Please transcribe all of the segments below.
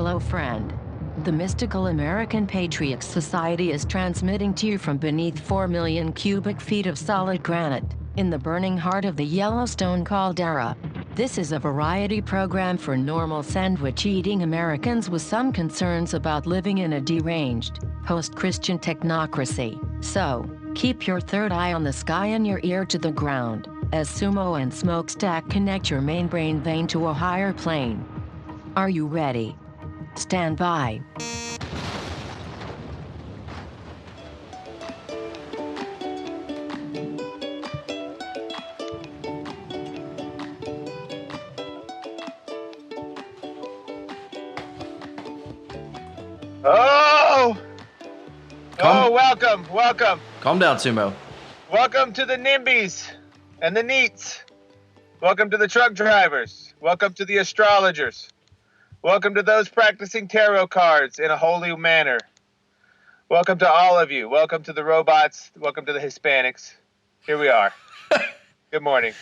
Hello, friend. The mystical American Patriots Society is transmitting to you from beneath 4 million cubic feet of solid granite, in the burning heart of the Yellowstone caldera. This is a variety program for normal sandwich-eating Americans with some concerns about living in a deranged, post-Christian technocracy. So, keep your third eye on the sky and your ear to the ground, as Sumo and Smokestack connect your main brain vein to a higher plane. Are you ready? Stand by. Welcome. Calm down, Sumo. Welcome to the NIMBYs and the NEETs. Welcome to the truck drivers. Welcome to the astrologers. Welcome to those practicing tarot cards in a holy manner. Welcome to all of you. Welcome to the robots. Welcome to the Hispanics. Here we are. Good morning.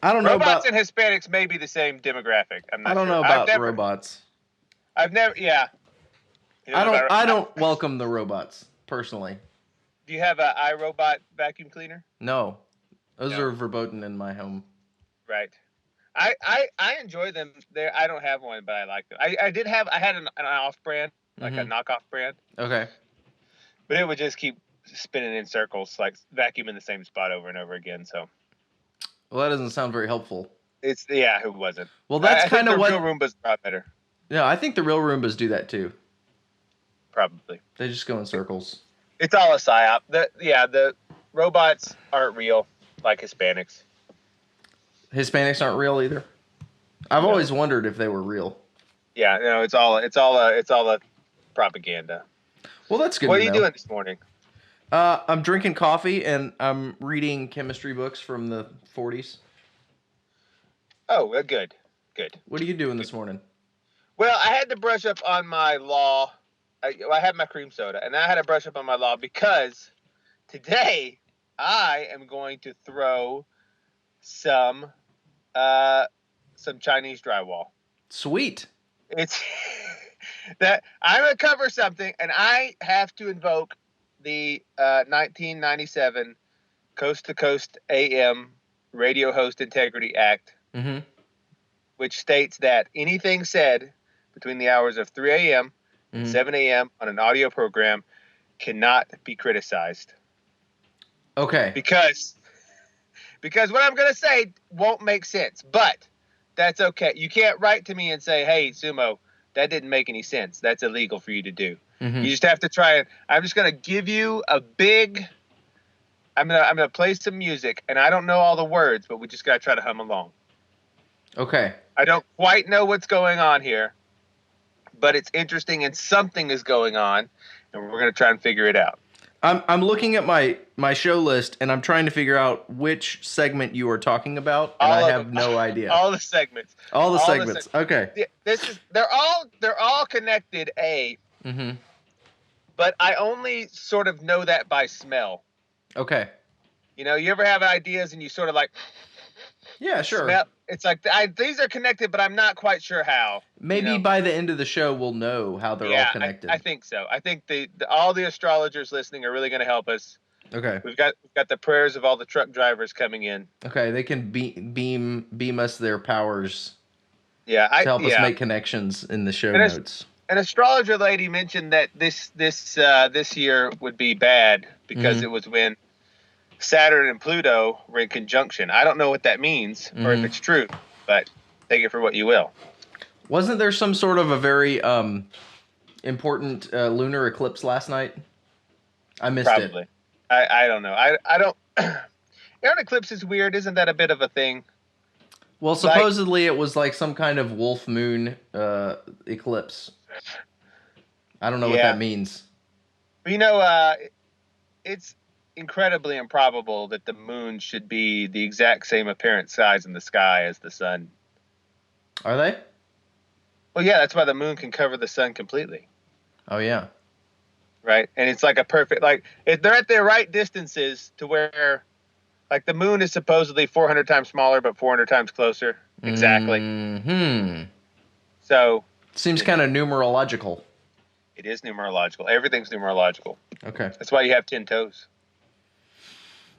I don't know robots and Hispanics may be the same demographic. I don't know about robots. I've never. Yeah. I don't welcome the robots personally. Do you have an iRobot vacuum cleaner? No, those are verboten in my home. Right. I enjoy them. I don't have one, but I like them. I had an off-brand, like a knockoff brand. Okay. But it would just keep spinning in circles, like vacuuming the same spot over and over again. So. Well, that doesn't sound very helpful. It wasn't. Well, that's kind of what. The real Roombas are better. No, I think the real Roombas do that too. Probably. They just go in circles. It's all a psyop. The robots aren't real, like Hispanics. Hispanics aren't real either. I've always wondered if they were real. Yeah, no, it's all a propaganda. Well, that's good. What are you doing this morning? I'm drinking coffee and I'm reading chemistry books from the 40s. Oh, good. What are you doing this morning? Well, I had to brush up on my law. I had my cream soda, and I had to brush up on my law because today I am going to throw some Chinese drywall. Sweet. It's that I'm gonna cover something, and I have to invoke the 1997 Coast to Coast AM Radio Host Integrity Act, which states that anything said between the hours of 3 a.m. and 7 a.m. on an audio program cannot be criticized. Okay. Because what I'm going to say won't make sense, but that's okay. You can't write to me and say, hey, Sumo, that didn't make any sense. That's illegal for you to do. You just have to try it. I'm just going to give you I'm going to play some music, and I don't know all the words, but we just got to try to hum along. Okay. I don't quite know what's going on here, but it's interesting and something is going on, and we're going to try and figure it out. I'm looking at my show list, and I'm trying to figure out which segment you are talking about, and I have no idea. All the segments. All the segments. Okay. They're all connected, but I only sort of know that by smell. Okay. You ever have ideas and you sort of like... Yeah, sure. Smell, it's like these are connected, but I'm not quite sure how. Maybe by the end of the show, we'll know how they're all connected. I think so. I think all the astrologers listening are really going to help us. Okay. We've got the prayers of all the truck drivers coming in. Okay, they can beam us their powers. Yeah, to help us make connections in the show notes. An astrologer lady mentioned that this year would be bad because it was when Saturn and Pluto were in conjunction. I don't know what that means or if it's true, but take it for what you will. Wasn't there some sort of a very important lunar eclipse last night? I missed it. Probably. I don't know. I don't... Air eclipse is weird. Isn't that a bit of a thing? Well, supposedly it was like some kind of wolf moon eclipse. I don't know what that means. It's incredibly improbable that the moon should be the exact same apparent size in the sky as the sun. Are they? Well, yeah, that's why the moon can cover the sun completely. Oh, yeah. Right? And it's like a perfect, if they're at their right distances to where, the moon is supposedly 400 times smaller, but 400 times closer. Exactly. Mm-hmm. So Seems kind of numerological. It is numerological. Everything's numerological. Okay. That's why you have 10 toes.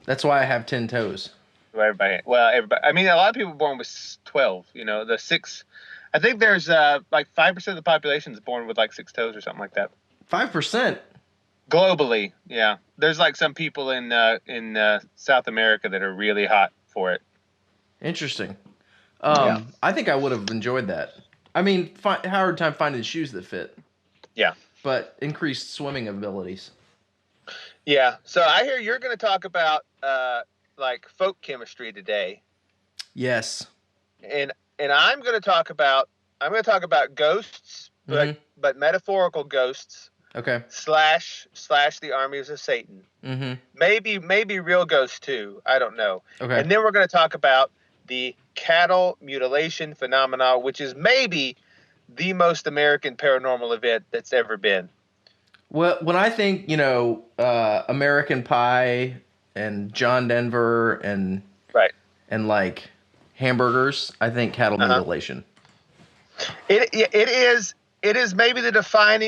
That's why I have 10 toes. Everybody. I mean, a lot of people are born with 12. You know, the 6. I think there's like 5% of the population is born with like 6 toes or something like that. 5%. Globally, yeah. There's like some people in South America that are really hot for it. Interesting. Yeah. I think I would have enjoyed that. I mean, hard time finding shoes that fit. Yeah. But increased swimming abilities. Yeah. So I hear you're going to talk about like folk chemistry today. Yes. And I'm going to talk about ghosts, but metaphorical ghosts. Okay. Slash the armies of Satan. Mm-hmm. Maybe real ghosts too. I don't know. Okay. And then we're going to talk about the cattle mutilation phenomena, which is maybe the most American paranormal event that's ever been. Well, when I think, American Pie and John Denver and like hamburgers, I think cattle mutilation. It is maybe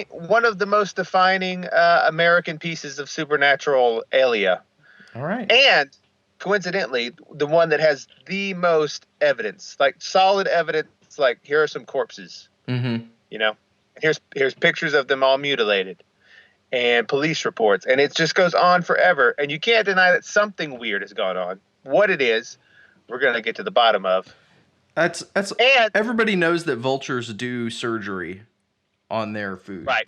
one of the most defining American pieces of supernatural alia. All right. And coincidentally, the one that has the most evidence, like solid evidence, like here are some corpses. Mm-hmm. You know, here's pictures of them all mutilated, and police reports, and it just goes on forever. And you can't deny that something weird has gone on. What it is, we're gonna get to the bottom of. And everybody knows that vultures do surgery on their food. Right.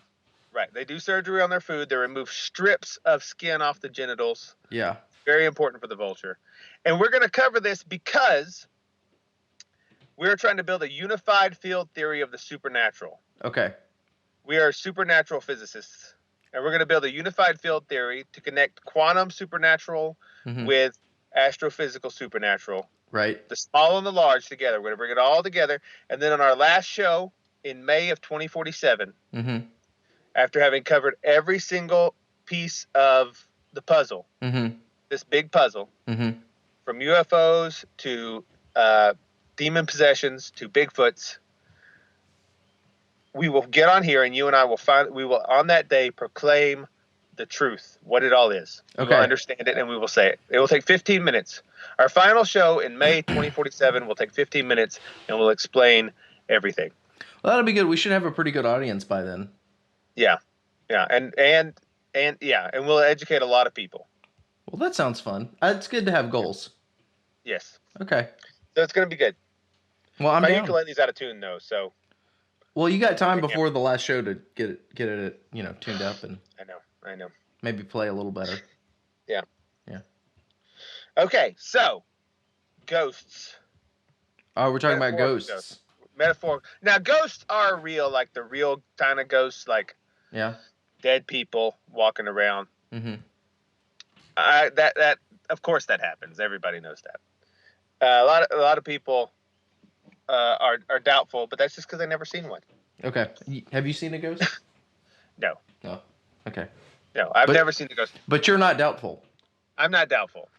They do surgery on their food. They remove strips of skin off the genitals. Yeah. Very important for the vulture. And we're going to cover this because we're trying to build a unified field theory of the supernatural. Okay. We are supernatural physicists. And we're going to build a unified field theory to connect quantum supernatural with astrophysical supernatural. Right. The small and the large together. We're going to bring it all together. And then on our last show in May of 2047, after having covered every single piece of the puzzle, this big puzzle, from UFOs to demon possessions to Bigfoots, we will get on here and you and I we will on that day proclaim the truth, what it all is. We will understand it and we will say it. It will take 15 minutes. Our final show in May 2047 will take 15 minutes and we'll explain everything. Well, that'll be good. We should have a pretty good audience by then. Yeah. And we'll educate a lot of people. Well, that sounds fun. It's good to have goals. Yes. Okay. So it's going to be good. Well, I'm My down. ukulele's out of tune though, so. Well, you got time before the last show to get it, tuned up and. I know. Maybe play a little better. Yeah. Yeah. Okay, so ghosts. Oh, we're talking about ghosts. Metaphor. Now, ghosts are real, like the real kind of ghosts, like dead people walking around. Mm-hmm. That of course that happens. Everybody knows that. A lot of people are doubtful, but that's just because they've never seen one. Okay. Have you seen a ghost? No. Oh. Okay. No, I've never seen a ghost. But you're not doubtful. I'm not doubtful.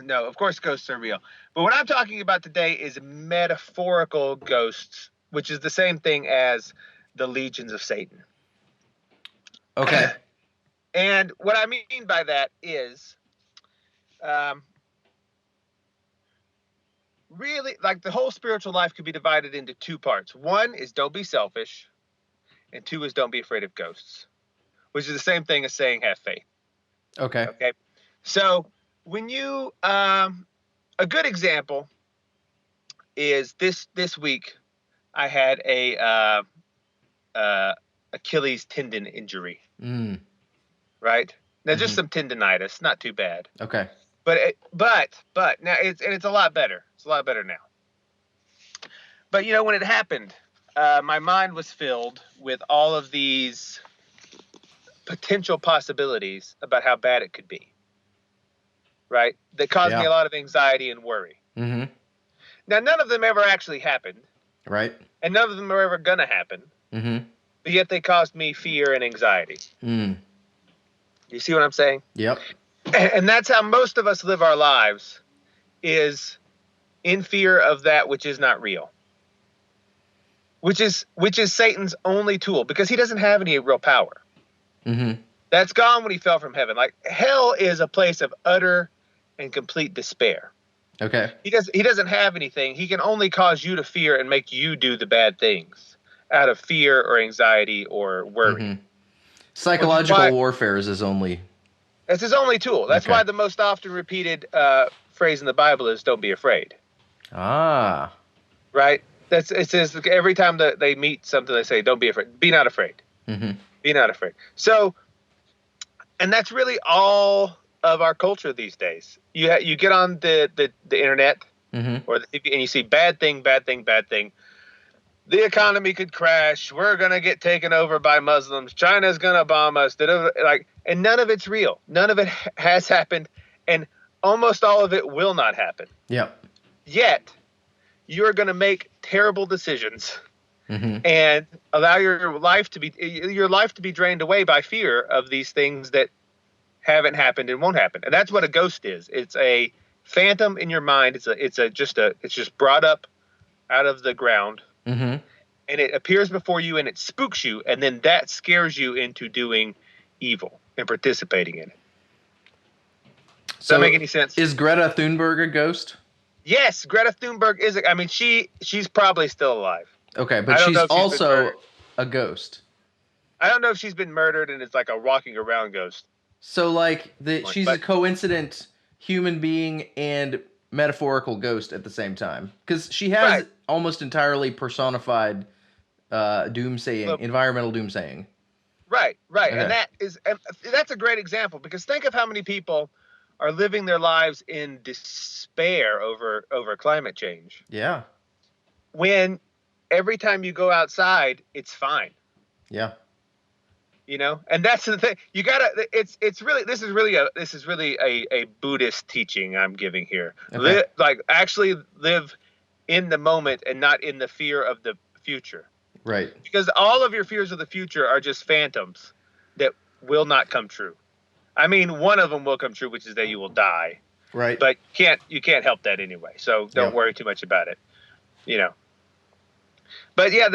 No, of course ghosts are real. But what I'm talking about today is metaphorical ghosts, which is the same thing as the legions of Satan. Okay. And what I mean by that is really, like, the whole spiritual life could be divided into two parts. One is don't be selfish, and two is don't be afraid of ghosts, which is the same thing as saying have faith. Okay. Okay. So when you, a good example is this week I had a Achilles tendon injury. Right? Now just some tendonitis, not too bad. Okay. But now it's a lot better. It's a lot better now. But when it happened, my mind was filled with all of these potential possibilities about how bad it could be. Right? That caused me a lot of anxiety and worry. Mm-hmm. Now, none of them ever actually happened. Right. And none of them are ever going to happen. Mm-hmm. But yet they caused me fear and anxiety. You see what I'm saying? Yep. And that's how most of us live our lives, is in fear of that which is not real. which is Satan's only tool, because he doesn't have any real power. Mm-hmm. That's gone when he fell from heaven. Like, hell is a place of utter and complete despair. Okay. He doesn't have anything. He can only cause you to fear and make you do the bad things out of fear or anxiety or worry. Mm-hmm. Psychological warfare is his only. That's his only tool. That's why the most often repeated phrase in the Bible is "Don't be afraid." Ah. Right. It says every time that they meet something, they say, "Don't be afraid. Be not afraid. Mm-hmm. Be not afraid." So, and that's really all of our culture these days. You get on the internet or the TV and you see bad thing. The economy could crash. We're gonna get taken over by Muslims. China's gonna bomb us. And none of it's real. None of it has happened, and almost all of it will not happen. Yep. Yet, you are gonna make terrible decisions and allow your life to be drained away by fear of these things that haven't happened and won't happen. And that's what a ghost is. It's a phantom in your mind. It's just brought up out of the ground. Mm-hmm. And it appears before you and it spooks you, and then that scares you into doing evil and participating in it. Does that make any sense? Is Greta Thunberg a ghost? Yes, Greta Thunberg is. I mean, she's probably still alive. Okay, but she's also a ghost. I don't know if she's been murdered and it's like a walking around ghost. So she's a coincident human being and metaphorical ghost at the same time, because she has almost entirely personified doomsaying, environmental doomsaying. Right. Okay. And that's a great example, because think of how many people are living their lives in despair over climate change. Yeah. When every time you go outside, it's fine. Yeah. You know, and that's the thing. You gotta. It's really. This is really a Buddhist teaching I'm giving here. Okay. Actually live in the moment and not in the fear of the future. Right. Because all of your fears of the future are just phantoms that will not come true. I mean, one of them will come true, which is that you will die. Right. But you can't help that anyway. So don't worry too much about it. You know. But yeah,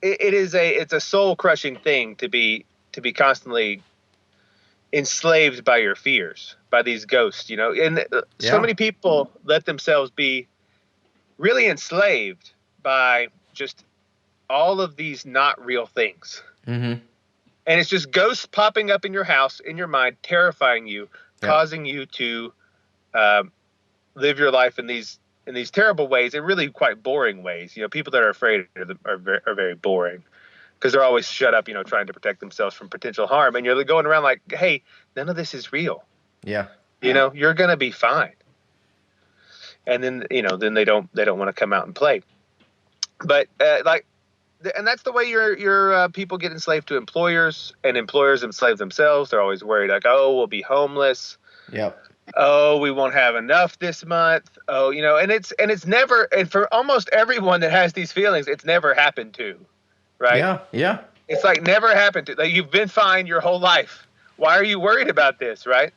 it's a soul crushing thing to be constantly enslaved by your fears, by these ghosts, you know. And so many people let themselves be really enslaved by just all of these not real things. Mm-hmm. And it's just ghosts popping up in your house, in your mind, terrifying you, causing you to live your life in these terrible ways, and really quite boring ways. You know, people that are afraid are very boring, because they're always shut up, you know, trying to protect themselves from potential harm. And you're going around like, hey, none of this is real. Yeah. You know, you're going to be fine. And then, you know, then they don't want to come out and play. But and that's the way your people get enslaved to employers, and employers enslave themselves. They're always worried, like, oh, we'll be homeless. Yep. Oh, we won't have enough this month. Oh, you know, and it's never, and for almost everyone that has these feelings, it's never happened to, right? Yeah, yeah. It's like never happened to. Like, you've been fine your whole life. Why are you worried about this, right?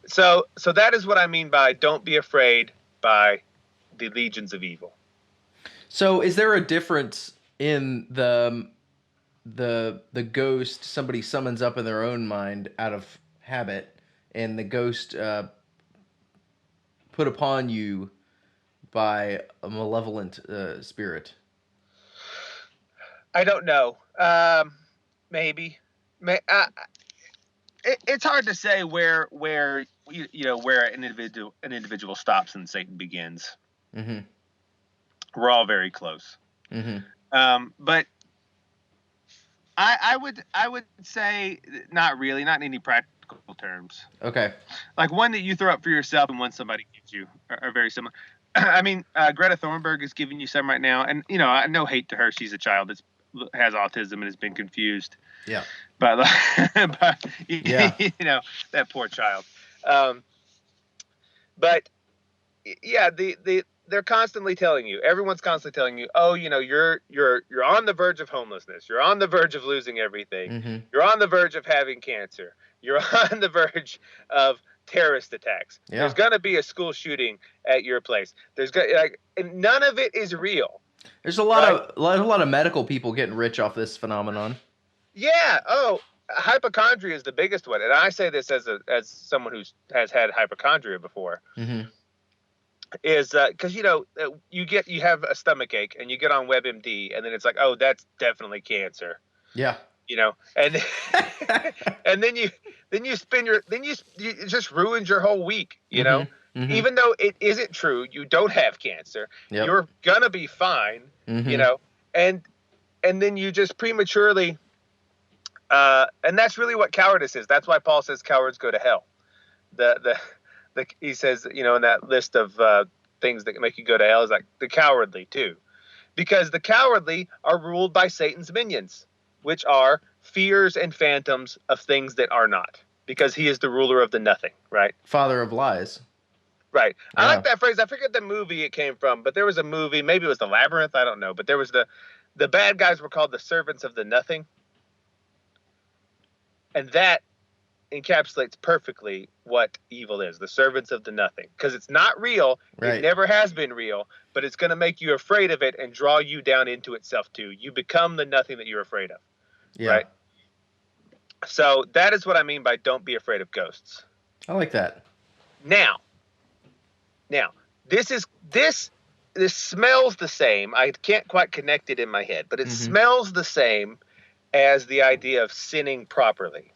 So that is what I mean by don't be afraid by the legions of evil. So is there a difference in the ghost somebody summons up in their own mind out of habit, and the ghost put upon you by a malevolent spirit? I don't know. Maybe. It's hard to say where an individual stops and Satan begins. Mm-hmm. We're all very close. Mm-hmm. But I would say not really, not in any practical terms. Okay. Like one that you throw up for yourself and one somebody gives you are very similar. I mean, Greta Thunberg is giving you some right now, and you know, no hate to her. She's a child that has autism and has been confused. Yeah. But yeah. You know, that poor child. But yeah, they're constantly telling you, everyone's constantly telling you, oh, you know, you're on the verge of homelessness. You're on the verge of losing everything. Mm-hmm. You're on the verge of having cancer. You're on the verge of terrorist attacks. Yeah. There's going to be a school shooting at your place. And none of it is real. There's a lot of medical people getting rich off this phenomenon. Yeah. Oh, hypochondria is the biggest one, and I say this as someone who has had hypochondria before. Mm-hmm. Is because you have a stomach ache and you get on WebMD and then it's like, oh, that's definitely cancer. Yeah. And and then you just ruined your whole week. Mm-hmm. Even though it isn't true, you don't have cancer. Yep. You're gonna be fine. Mm-hmm. And then you just prematurely. And that's really what cowardice is. That's why Paul says cowards go to hell. He says, in that list of things that make you go to hell is like the cowardly too, because the cowardly are ruled by Satan's minions, which are fears and phantoms of things that are not, because he is the ruler of the nothing, right? Father of lies. Right. Yeah. I like that phrase. I forget the movie it came from, but there was a movie, maybe it was The Labyrinth, I don't know, but there was the bad guys were called the servants of the nothing. And that encapsulates perfectly what evil is, the servants of the nothing, because it's not real. Right. It never has been real, but it's going to make you afraid of it and draw you down into itself too. You become the nothing that you're afraid of. Yeah. Right. So that is what I mean by don't be afraid of ghosts. I like that. Now this smells the same. I can't quite connect it in my head, but it smells the same as the idea of sinning properly,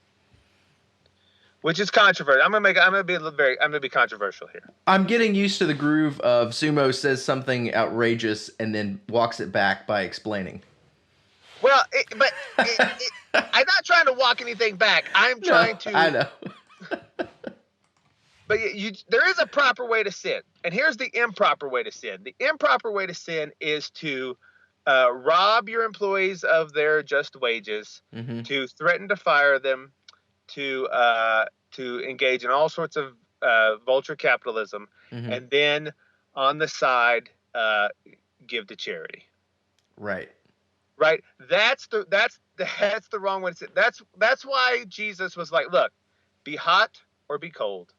which is controversial. I'm gonna be controversial here. I'm getting used to the groove of Sumo says something outrageous and then walks it back by explaining. Well, I'm not trying to walk anything back. I'm trying to. I know. But there is a proper way to sin, and here's the improper way to sin. The improper way to sin is to rob your employees of their just wages, to threaten to fire them, to engage in all sorts of vulture capitalism, and then on the side give to charity. Right. Right. That's the wrong way to sin. That's why Jesus was like, look, be hot or be cold.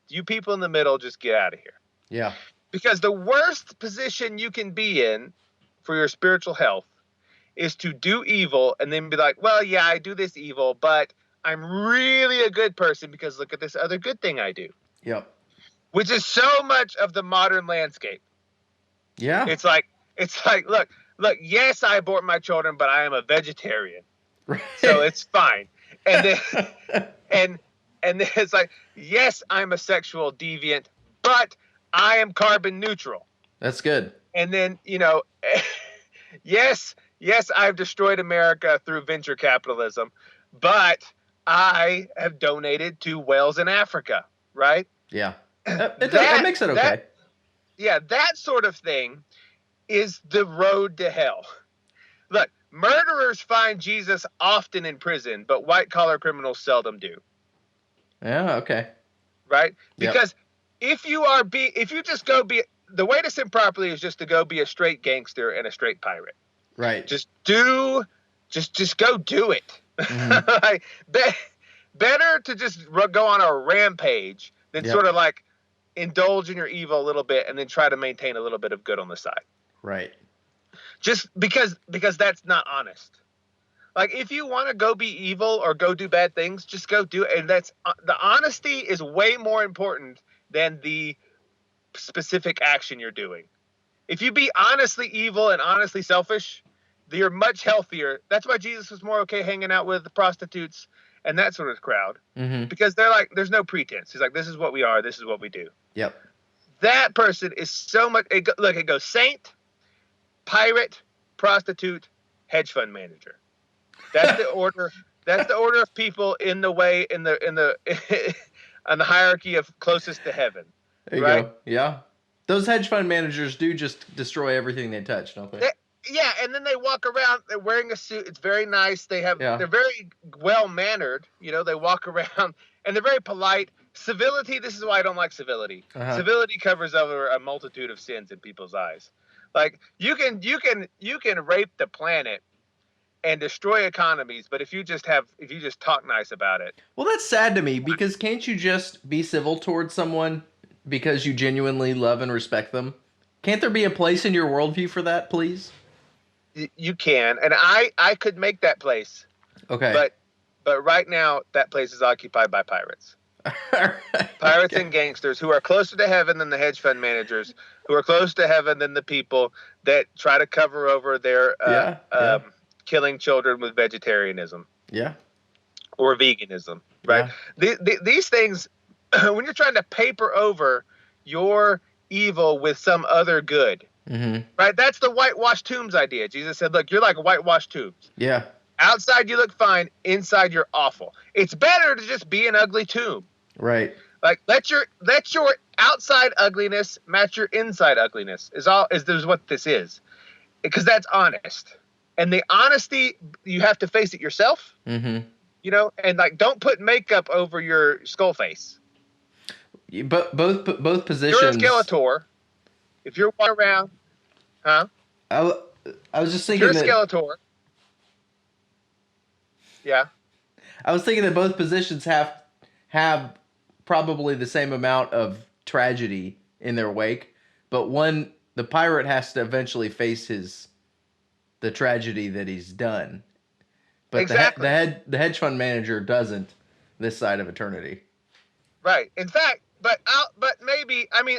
You people in the middle, just get out of here. Yeah. Because the worst position you can be in for your spiritual health is to do evil and then be like, well, yeah, I do this evil, but I'm really a good person because look at this other good thing I do. Yep. Which is so much of the modern landscape. Yeah. It's like, look, yes, I abort my children, but I am a vegetarian. Right. So it's fine. And then and then it's like, yes, I'm a sexual deviant, but I am carbon neutral. That's good. And then, yes, I've destroyed America through venture capitalism, but I have donated to whales in Africa, right? Yeah. That makes it okay. That sort of thing is the road to hell. Look, murderers find Jesus often in prison, but white-collar criminals seldom do. Yeah, okay. Right? Because if you just go be, the way to sin properly is just to go be a straight gangster and a straight pirate. Right. Just go do it. Like, better to just go on a rampage than sort of like indulge in your evil a little bit and then try to maintain a little bit of good on the side. Right. Just because that's not honest. Like, if you want to go be evil or go do bad things, just go do it. And the honesty is way more important than the specific action you're doing. If you be honestly evil and honestly selfish, you're much healthier. That's why Jesus was more okay hanging out with the prostitutes and that sort of crowd. Because they're like, there's no pretense. He's like, this is what we are. This is what we do. Yep. That person is so much. It goes saint, pirate, prostitute, hedge fund manager. That's the order. That's the order of people in the on the hierarchy of closest to heaven. There you go. Yeah. Those hedge fund managers do just destroy everything they touch, don't they? Yeah, and then they walk around. They're wearing a suit. It's very nice. They're very well mannered. They walk around and they're very polite. Civility. This is why I don't like civility. Civility covers over a multitude of sins in people's eyes. Like you can rape the planet and destroy economies. But if you just talk nice about it. Well, that's sad to me, because can't you just be civil towards someone because you genuinely love and respect them? Can't there be a place in your worldview for that, please? You can, and I could make that place. Okay. But right now that place is occupied by pirates. Pirates and gangsters who are closer to heaven than the hedge fund managers, who are closer to heaven than the people that try to cover over their killing children with vegetarianism. Yeah. Or veganism, right? Yeah. These things, when you're trying to paper over your evil with some other good, right? That's the whitewashed tombs idea. Jesus said, look, you're like whitewashed tombs. Yeah. Outside you look fine, inside you're awful. It's better to just be an ugly tomb. Right. Like let your outside ugliness match your inside ugliness is what this is. Because that's honest. And the honesty, you have to face it yourself. Mm-hmm. You know, and like don't put makeup over your skull face. But both positions. You're a Skeletor. If you're walking around, huh? I was just thinking you're a Skeletor. Yeah. I was thinking that both positions have probably the same amount of tragedy in their wake, but the pirate has to eventually face the tragedy that he's done. But exactly. the hedge fund manager doesn't this side of eternity. Right. In fact, but maybe, I mean,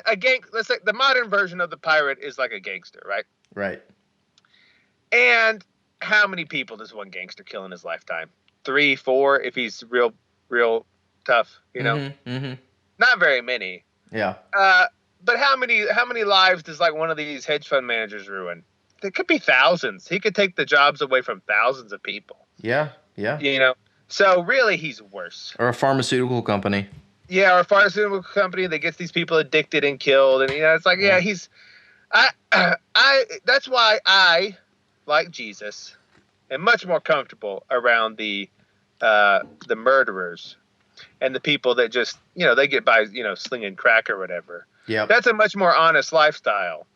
let's say the modern version of the pirate is like a gangster, right? Right. And how many people does one gangster kill in his lifetime? 3, 4, if he's real tough, you know? Mm-hmm, mm-hmm. Not very many. Yeah. But how many lives does like one of these hedge fund managers ruin? There could be thousands. He could take the jobs away from thousands of people. Yeah, yeah. You know? So really he's worse. Or a pharmaceutical company. Yeah, or a pharmaceutical company that gets these people addicted and killed. And, you know, it's like, yeah, that's why I, like Jesus, am much more comfortable around the murderers and the people that just, you know, they get by, you know, slinging crack or whatever. Yeah. That's a much more honest lifestyle.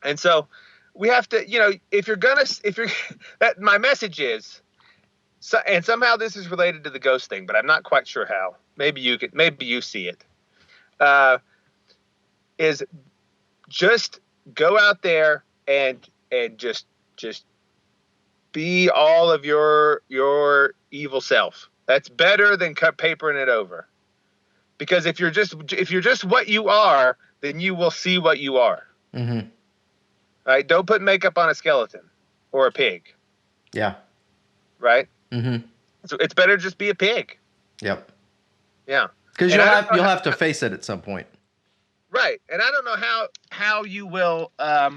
And so we have to, you know, my message is, and somehow this is related to the ghost thing, but I'm not quite sure how. Maybe you see it. Is just go out there and just be all of your evil self. That's better than papering it over. Because if you're just what you are, then you will see what you are. Mm-hmm. Right? Don't put makeup on a skeleton or a pig. Yeah. Right? Mm-hmm. So it's better to just be a pig. Yep. Yeah. Because you'll have to face it at some point. Right. And I don't know how you will. I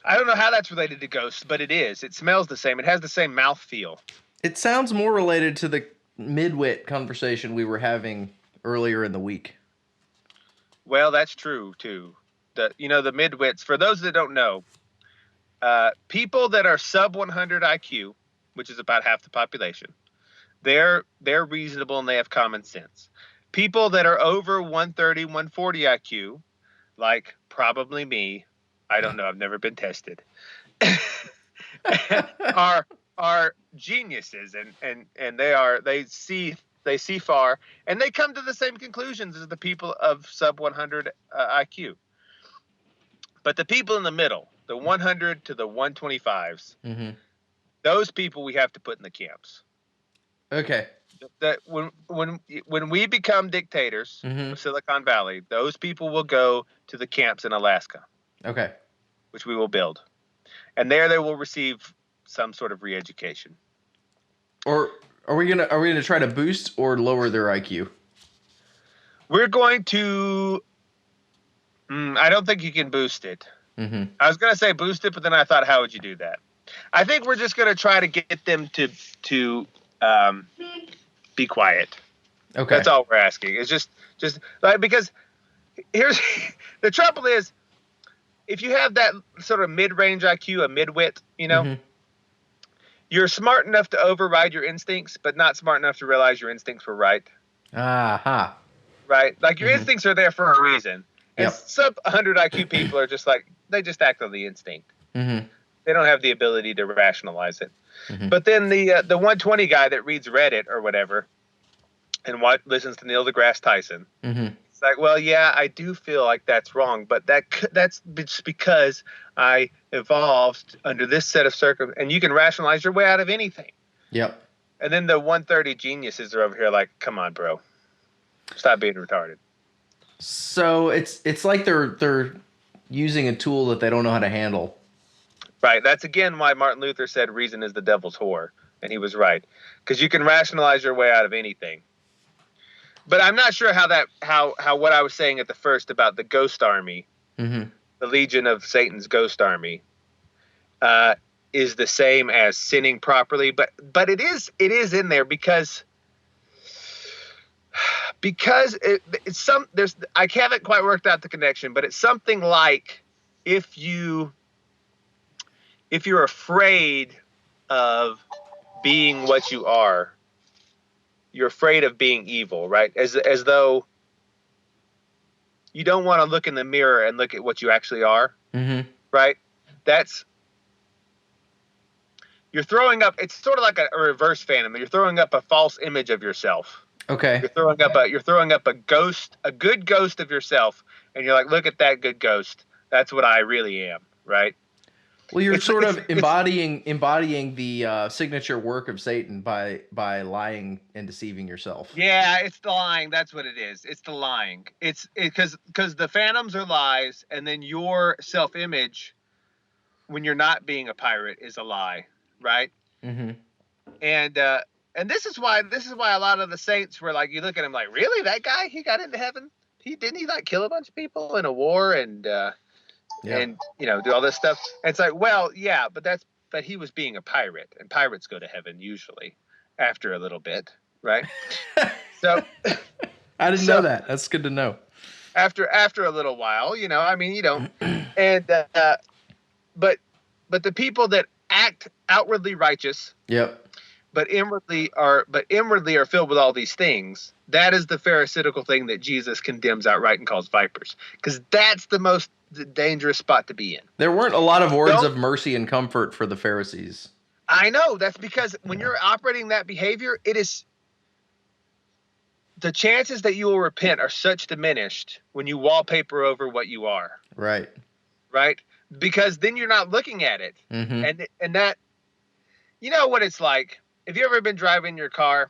don't know how that's related to ghosts, but it is. It smells the same. It has the same mouthfeel. It sounds more related to the midwit conversation we were having earlier in the week. Well, that's true too. The midwits. For those that don't know, people that are sub 100 IQ, which is about half the population, they're reasonable and they have common sense. People that are over 130, 140 IQ, like probably me, I don't know, I've never been tested, are geniuses and they see far and they come to the same conclusions as the people of sub 100 IQ. But the people in the middle, the 100 to the 125s, mm-hmm. those people we have to put in the camps. Okay. That when we become dictators mm-hmm. of Silicon Valley, those people will go to the camps in Alaska. Okay. Which we will build. And there they will receive some sort of re-education. Or are we gonna try to boost or lower their IQ? We're going to I don't think you can boost it. Mm-hmm. I was going to say boost it, but then I thought, how would you do that? I think we're just going to try to get them to be quiet. Okay. That's all we're asking. It's just like, because here's the trouble is, if you have that sort of mid-range IQ, a midwit, you know, mm-hmm. you're smart enough to override your instincts, but not smart enough to realize your instincts were right. Aha. Right? Like your mm-hmm. instincts are there for a reason. And yep. sub 100 IQ people are just like, they just act on the instinct. Mm-hmm. They don't have the ability to rationalize it. But then the 120 guy that reads Reddit or whatever and listens to Neil deGrasse Tyson, it's like, well, yeah, I do feel like that's wrong, but that's just because I evolved under this set of circumstances, and you can rationalize your way out of anything. Yep. And then the 130 geniuses are over here like, come on, bro, stop being retarded. So it's like they're using a tool that they don't know how to handle. Right. That's again why Martin Luther said reason is the devil's whore, and he was right, because you can rationalize your way out of anything. But I'm not sure how what I was saying at the first about the ghost army, the legion of Satan's ghost army, is the same as sinning properly. But it is in there because it's some I haven't quite worked out the connection, but it's something like if you're afraid of being what you are, you're afraid of being evil, right? As though you don't want to look in the mirror and look at what you actually are, right? You're throwing up. It's sort of like a reverse phantom. You're throwing up a false image of yourself. Okay. You're throwing up a ghost, a good ghost of yourself, and you're like, look at that good ghost. That's what I really am, right? Well, you're sort of embodying the signature work of Satan by lying and deceiving yourself. Yeah, it's the lying. That's what it is. It's the lying. It's because the phantoms are lies, and then your self-image, when you're not being a pirate, is a lie, right? And this is why a lot of the saints were like, you look at him like, really, that guy, he got into heaven? Didn't he like kill a bunch of people in a war and and do all this stuff? And it's like, well, yeah, but he was being a pirate, and pirates go to heaven usually after a little bit, right? So I didn't know that. That's good to know. After a little while, I mean, you don't, and but the people that act outwardly righteous, but inwardly are filled with all these things. That is the pharisaical thing that Jesus condemns outright and calls vipers, because that's the most dangerous spot to be in. There weren't a lot of words of mercy and comfort for the Pharisees. I know. That's because when you're operating that behavior, it is the chances that you will repent are such diminished when you wallpaper over what you are. Right. Because then you're not looking at it, and that, you know what it's like. Have you ever been driving your car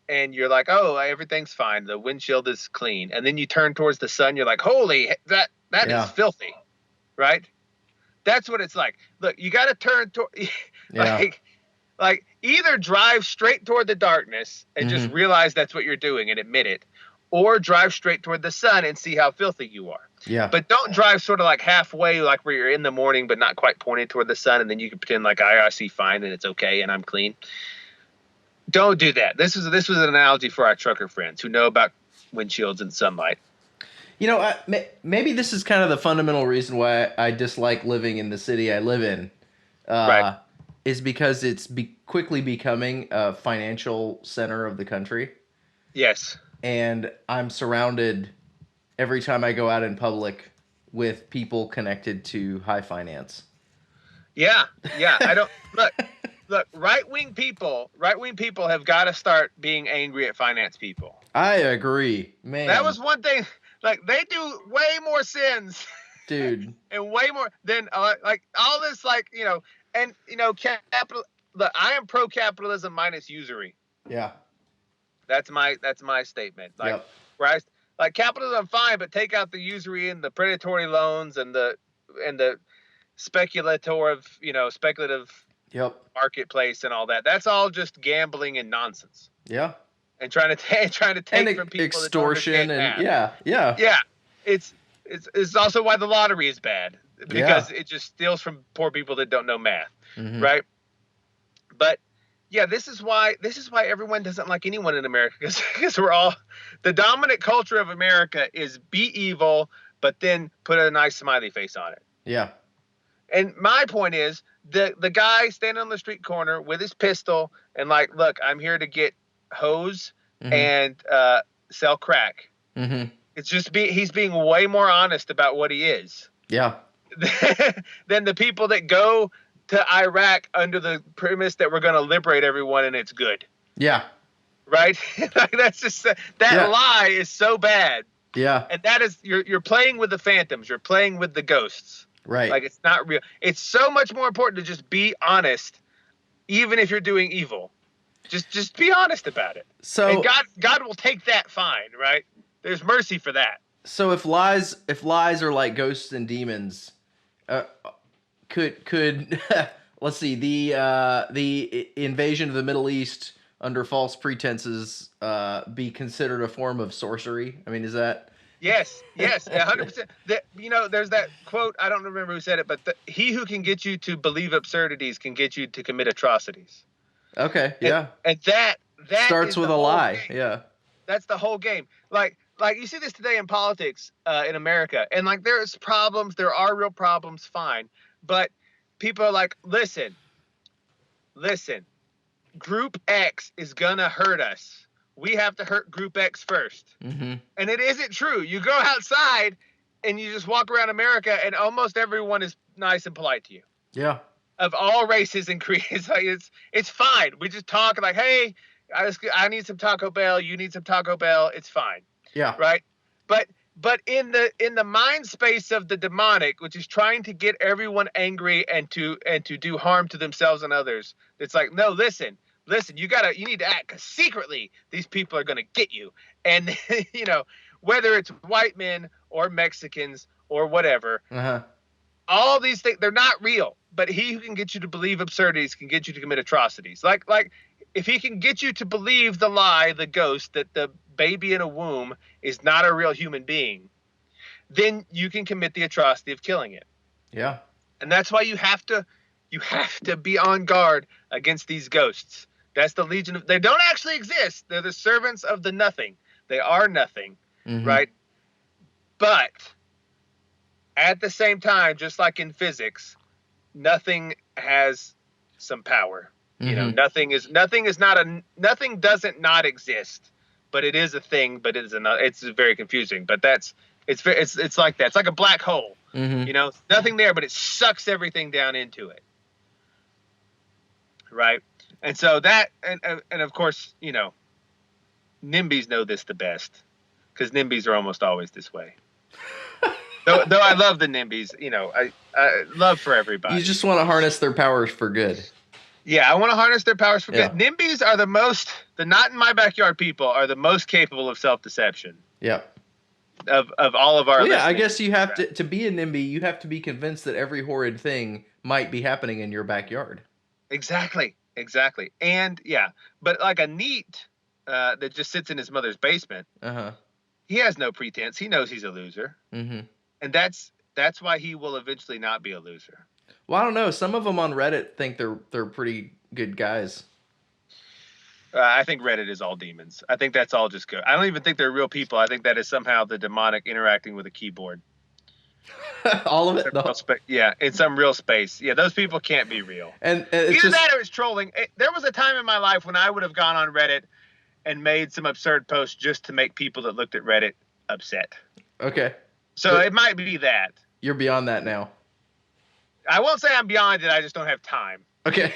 and you're like, oh, everything's fine, the windshield is clean, and then you turn towards the sun, you're like, holy, that is filthy, right? That's what it's like. Look, you got to turn like either drive straight toward the darkness and just realize that's what you're doing and admit it, or drive straight toward the sun and see how filthy you are. Yeah. But don't drive sort of like halfway, like where you're in the morning but not quite pointed toward the sun, and then you can pretend like I see fine and it's okay and I'm clean. Don't do that. This was an analogy for our trucker friends who know about windshields and sunlight. Maybe this is kind of the fundamental reason why I dislike living in the city I live in. Right. Is because it's quickly becoming a financial center of the country. Yes. And I'm surrounded every time I go out in public with people connected to high finance. Yeah. I don't look, right-wing people have got to start being angry at finance people. I agree, man. That was one thing. Like, they do way more sins, dude, and way more than like all this, like, capital. Look, I am pro-capitalism minus usury. Yeah, that's my statement. Like, right, like capitalism, fine, but take out the usury and the predatory loans and the speculative marketplace and all that. That's all just gambling and nonsense. Yeah. And trying to take from people, extortion, and yeah. It's also why the lottery is bad, because it just steals from poor people that don't know math, right? But yeah, this is why everyone doesn't like anyone in America, because we're all, the dominant culture of America is be evil, but then put a nice smiley face on it. Yeah. And my point is, the guy standing on the street corner with his pistol and like, look, I'm here to get hose and sell crack. It's just he's being way more honest about what he is. Yeah. Than the people that go to Iraq under the premise that we're going to liberate everyone and it's good. Yeah. Right? That's just that lie is so bad. Yeah. And that is you're playing with the phantoms. You're playing with the ghosts. Right. Like it's not real. It's so much more important to just be honest, even if you're doing evil. Just be honest about it. So and God will take that fine, right? There's mercy for that. So if lies are like ghosts and demons, could let's see, the invasion of the Middle East under false pretenses be considered a form of sorcery? I mean, is that? Yes, 100%. There's that quote. I don't remember who said it, but he who can get you to believe absurdities can get you to commit atrocities. Okay, yeah. And that starts with a lie. Game. Yeah. That's the whole game. Like you see this today in politics in America, and like there's problems. There are real problems. Fine, but people are like, listen. Group X is gonna hurt us. We have to hurt Group X first. Mm-hmm. And it isn't true. You go outside and you just walk around America, and almost everyone is nice and polite to you. Yeah. Of all races and creeds, it's fine. We just talk like, hey, I need some Taco Bell. You need some Taco Bell. It's fine. Yeah. Right. But in the mind space of the demonic, which is trying to get everyone angry and to do harm to themselves and others, it's like, no, listen, you need to act, because secretly these people are going to get you. And whether it's white men or Mexicans or whatever, all these things, they're not real. But he who can get you to believe absurdities can get you to commit atrocities. Like if he can get you to believe the lie, the ghost, that the baby in a womb is not a real human being, then you can commit the atrocity of killing it. Yeah. And that's why you have to be on guard against these ghosts. That's the legion they don't actually exist. They're the servants of the nothing. They are nothing, right? But at the same time, just like in physics, nothing has some power. Nothing doesn't not exist, but it is a thing, but it is another. It's very confusing, but it's like that. It's like a black hole. Nothing there, but it sucks everything down into it. Right. And so that, and of course, NIMBYs know this the best, because NIMBYs are almost always this way. though I love the NIMBYs, I love for everybody. You just want to harness their powers for good. Yeah, I want to harness their powers for good. NIMBYs are the not in my backyard people are the most capable of self-deception. Yeah. Of all of our I guess you have to be a NIMBY, you have to be convinced that every horrid thing might be happening in your backyard. Exactly. And but like a NEET that just sits in his mother's basement, he has no pretense. He knows he's a loser. And that's why he will eventually not be a loser. Well, I don't know. Some of them on Reddit think they're pretty good guys. I think Reddit is all demons. I think that's all just good. I don't even think they're real people. I think that is somehow the demonic interacting with a keyboard. All of it? In some real space. Yeah, those people can't be real. And either that or it's trolling. There was a time in my life when I would have gone on Reddit and made some absurd posts just to make people that looked at Reddit upset. Okay. So it might be that. You're beyond that now. I won't say I'm beyond it. I just don't have time. Okay.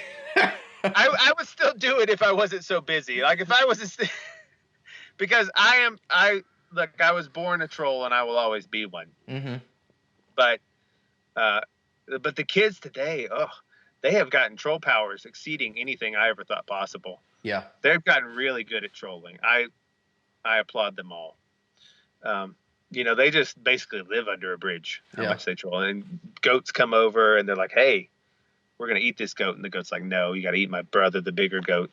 I would still do it if I wasn't so busy. Like if I wasn't, because I was born a troll and I will always be one. But the kids today, they have gotten troll powers exceeding anything I ever thought possible. Yeah. They've gotten really good at trolling. I applaud them all. They just basically live under a bridge, how much they troll. And goats come over and they're like, hey, we're going to eat this goat. And the goat's like, no, you got to eat my brother, the bigger goat.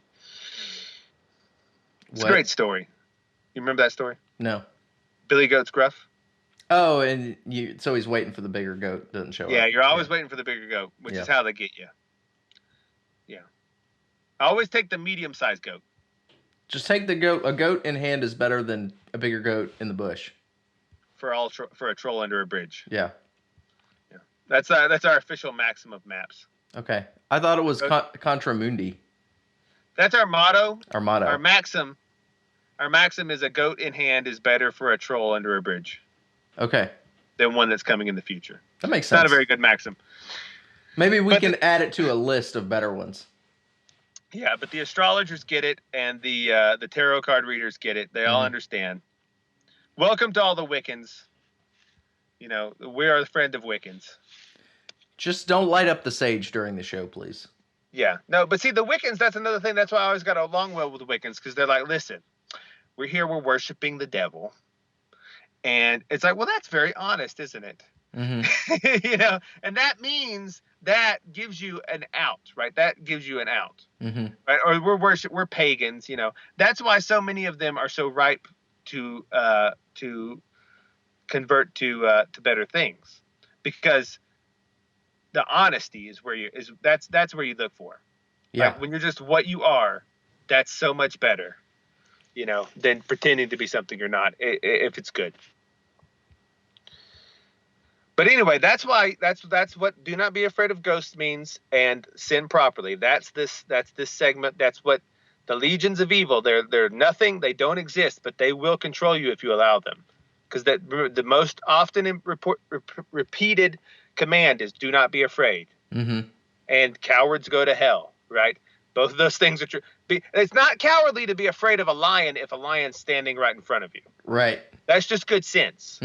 It's a great story. You remember that story? No. Billy Goat's Gruff? Oh, and so he's waiting for the bigger goat doesn't show up. Yeah, you're always waiting for the bigger goat, which is how they get you. Yeah. Always take the medium-sized goat. Just take the goat. A goat in hand is better than a bigger goat in the bush. For a troll under a bridge. Yeah. Yeah. That's our official maxim of maps. Okay. I thought it was Contra Mundi. That's our motto. Our motto. Our maxim is a goat in hand is better for a troll under a bridge. Okay. Than one that's coming in the future. That makes sense. Not a very good maxim. Maybe we can add it to a list of better ones. Yeah, but the astrologers get it, and the tarot card readers get it. They all understand. Welcome to all the Wiccans. You know, we are the friend of Wiccans. Just don't light up the sage during the show, please. Yeah. No, but see, the Wiccans, that's another thing. That's why I always got along well with the Wiccans, because they're like, listen, we're here, we're worshiping the devil. And it's like, well, that's very honest, isn't it? You know, and that means that gives you an out, right? That gives you an out, right? Or we're pagans, you know. That's why so many of them are so ripe to convert to better things, because the honesty is where that's where you look for. Yeah. Right? When you're just what you are, that's so much better, you know, than pretending to be something you're not, if it's good. But anyway, that's what do not be afraid of ghosts means, and sin properly. That's this segment. That's what the legions of evil, they're nothing, they don't exist, but they will control you if you allow them. Because the most often repeated command is do not be afraid. And cowards go to hell, right? Both of those things are true. It's not cowardly to be afraid of a lion if a lion's standing right in front of you. Right. That's just good sense.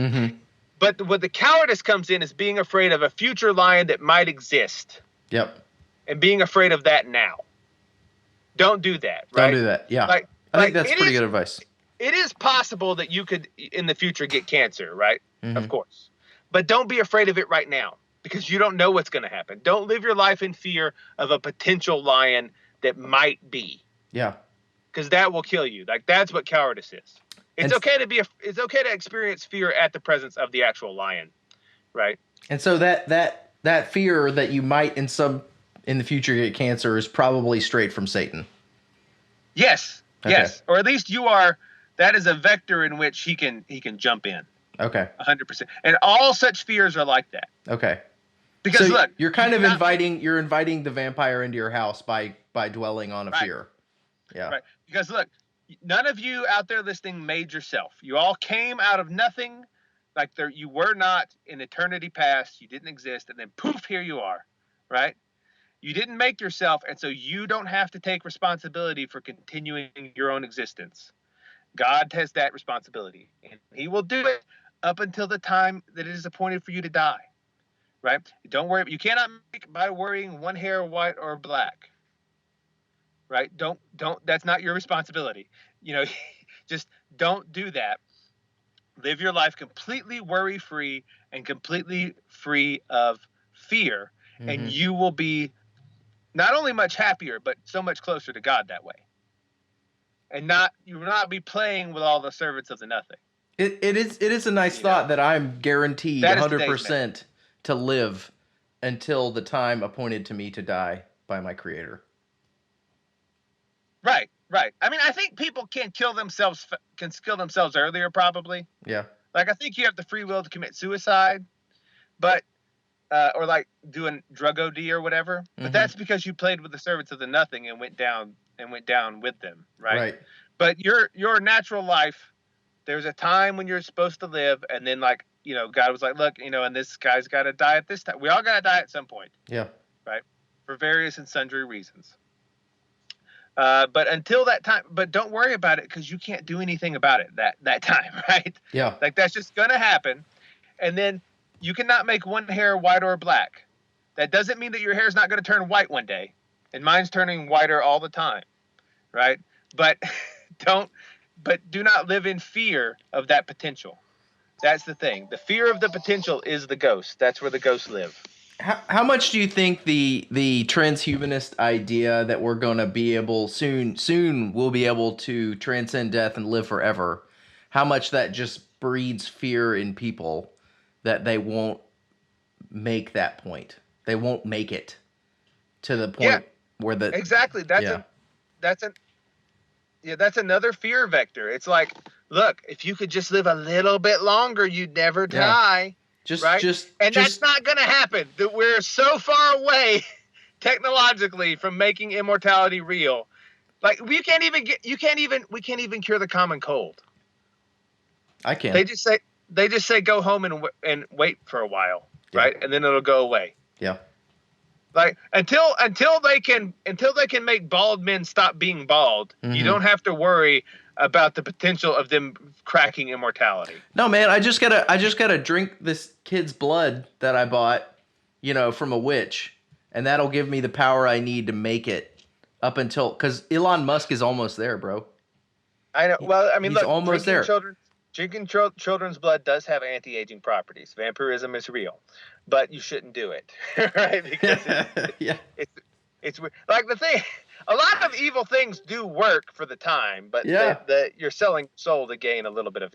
But what the cowardice comes in is being afraid of a future lion that might exist. Yep. And being afraid of that now. Don't do that, right? Don't do that, yeah. I think that's pretty good advice. It is possible that you could, in the future, get cancer, right? Of course. But don't be afraid of it right now, because you don't know what's going to happen. Don't live your life in fear of a potential lion that might be. Yeah. Because that will kill you. Like, that's what cowardice is. It's okay to experience fear at the presence of the actual lion, right? And so that fear that you might in the future get cancer is probably straight from Satan. Yes. Okay. Yes. Or at least that is a vector in which he can jump in. Okay. 100%. And all such fears are like that. Okay. Because so look, you're kind of inviting the vampire into your house by dwelling on a fear. Yeah. Right. Because look, none of you out there listening made yourself. You all came out of nothing. Like you were not in eternity past. You didn't exist. And then poof, here you are. Right? You didn't make yourself. And so you don't have to take responsibility for continuing your own existence. God has that responsibility. And he will do it up until the time that it is appointed for you to die. Right? Don't worry. You cannot make by worrying one hair white or black. Right? Don't, that's not your responsibility. You know, just don't do that. Live your life completely worry-free and completely free of fear. And you will be not only much happier, but so much closer to God that way. And you will not be playing with all the servants of the nothing. It is a nice thought that I'm guaranteed 100% to live until the time appointed to me to die by my Creator. Right. I mean, I think people can kill themselves earlier, probably. Yeah. Like, I think you have the free will to commit suicide, but or like doing drug OD or whatever. But that's because you played with the servants of the nothing and went down with them, right? Right. But your natural life, there's a time when you're supposed to live, and then God was like, look, and this guy's got to die at this time. We all got to die at some point. Yeah. Right. For various and sundry reasons. But until that time, but don't worry about it, because you can't do anything about it that time, right? Yeah. Like, that's just going to happen. And then you cannot make one hair white or black. That doesn't mean that your hair is not going to turn white one day. And mine's turning whiter all the time, right? But do not live in fear of that potential. That's the thing. The fear of the potential is the ghost. That's where the ghosts live. How much do you think the transhumanist idea that we're going to be able soon we'll be able to transcend death and live forever, how much that just breeds fear in people that they won't make that point? They won't make it to the point where the exactly that's another fear vector. It's like, look, if you could just live a little bit longer, you'd never die. That's not going to happen. That we're so far away technologically from making immortality real. Like, we can't even cure the common cold. I can't. They just say go home and wait for a while, right? And then it'll go away. Yeah. Like until they can make bald men stop being bald, you don't have to worry about the potential of them cracking immortality. No, man, I just gotta drink this kid's blood that I bought, from a witch, and that'll give me the power I need to make it up until, because Elon Musk is almost there, bro. I know. Well, I mean, he's look, almost there. Drinking children's blood does have anti-aging properties. Vampirism is real, but you shouldn't do it, right? Because it's like the thing. A lot of evil things do work for the time, but you're selling soul to gain a little bit of,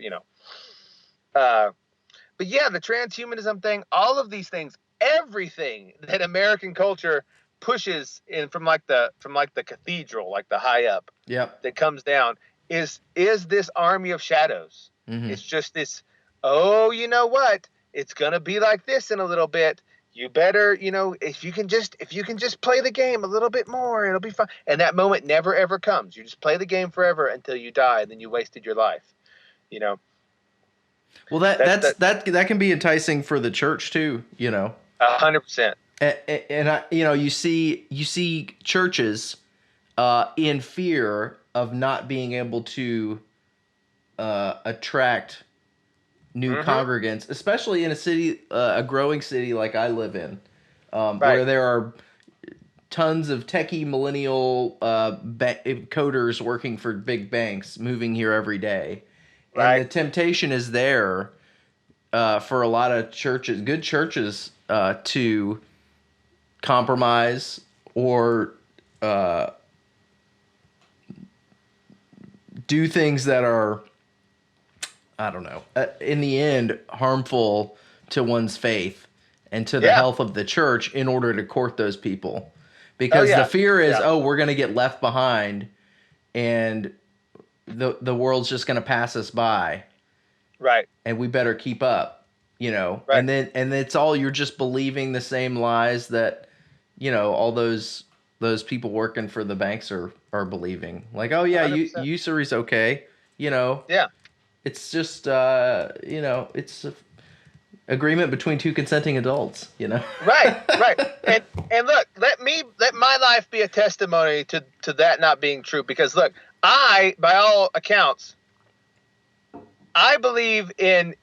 but yeah, the transhumanism thing, all of these things, everything that American culture pushes in from like the cathedral, like the high up, that comes down is this army of shadows. It's just this, you know what? It's gonna be like this in a little bit. You better, if you can just play the game a little bit more, it'll be fine. And that moment never ever comes. You just play the game forever until you die, and then you wasted your life. Well, that can be enticing for the church too. 100%. And you see churches in fear of not being able to attract new congregants, especially in a city, a growing city like I live in, where there are tons of techie millennial coders working for big banks moving here every day. And the temptation is there for a lot of churches, good churches, to compromise or do things that are, I don't know, in the end, harmful to one's faith and to the health of the church in order to court those people. Because the fear is, we're going to get left behind and the world's just going to pass us by. Right. And we better keep up, and then it's all, you're just believing the same lies that, all those people working for the banks are believing. Like, oh yeah, usury's okay. Yeah. It's just, it's a agreement between two consenting adults, Right. And look, let my life be a testimony to that not being true. Because look, by all accounts, I believe in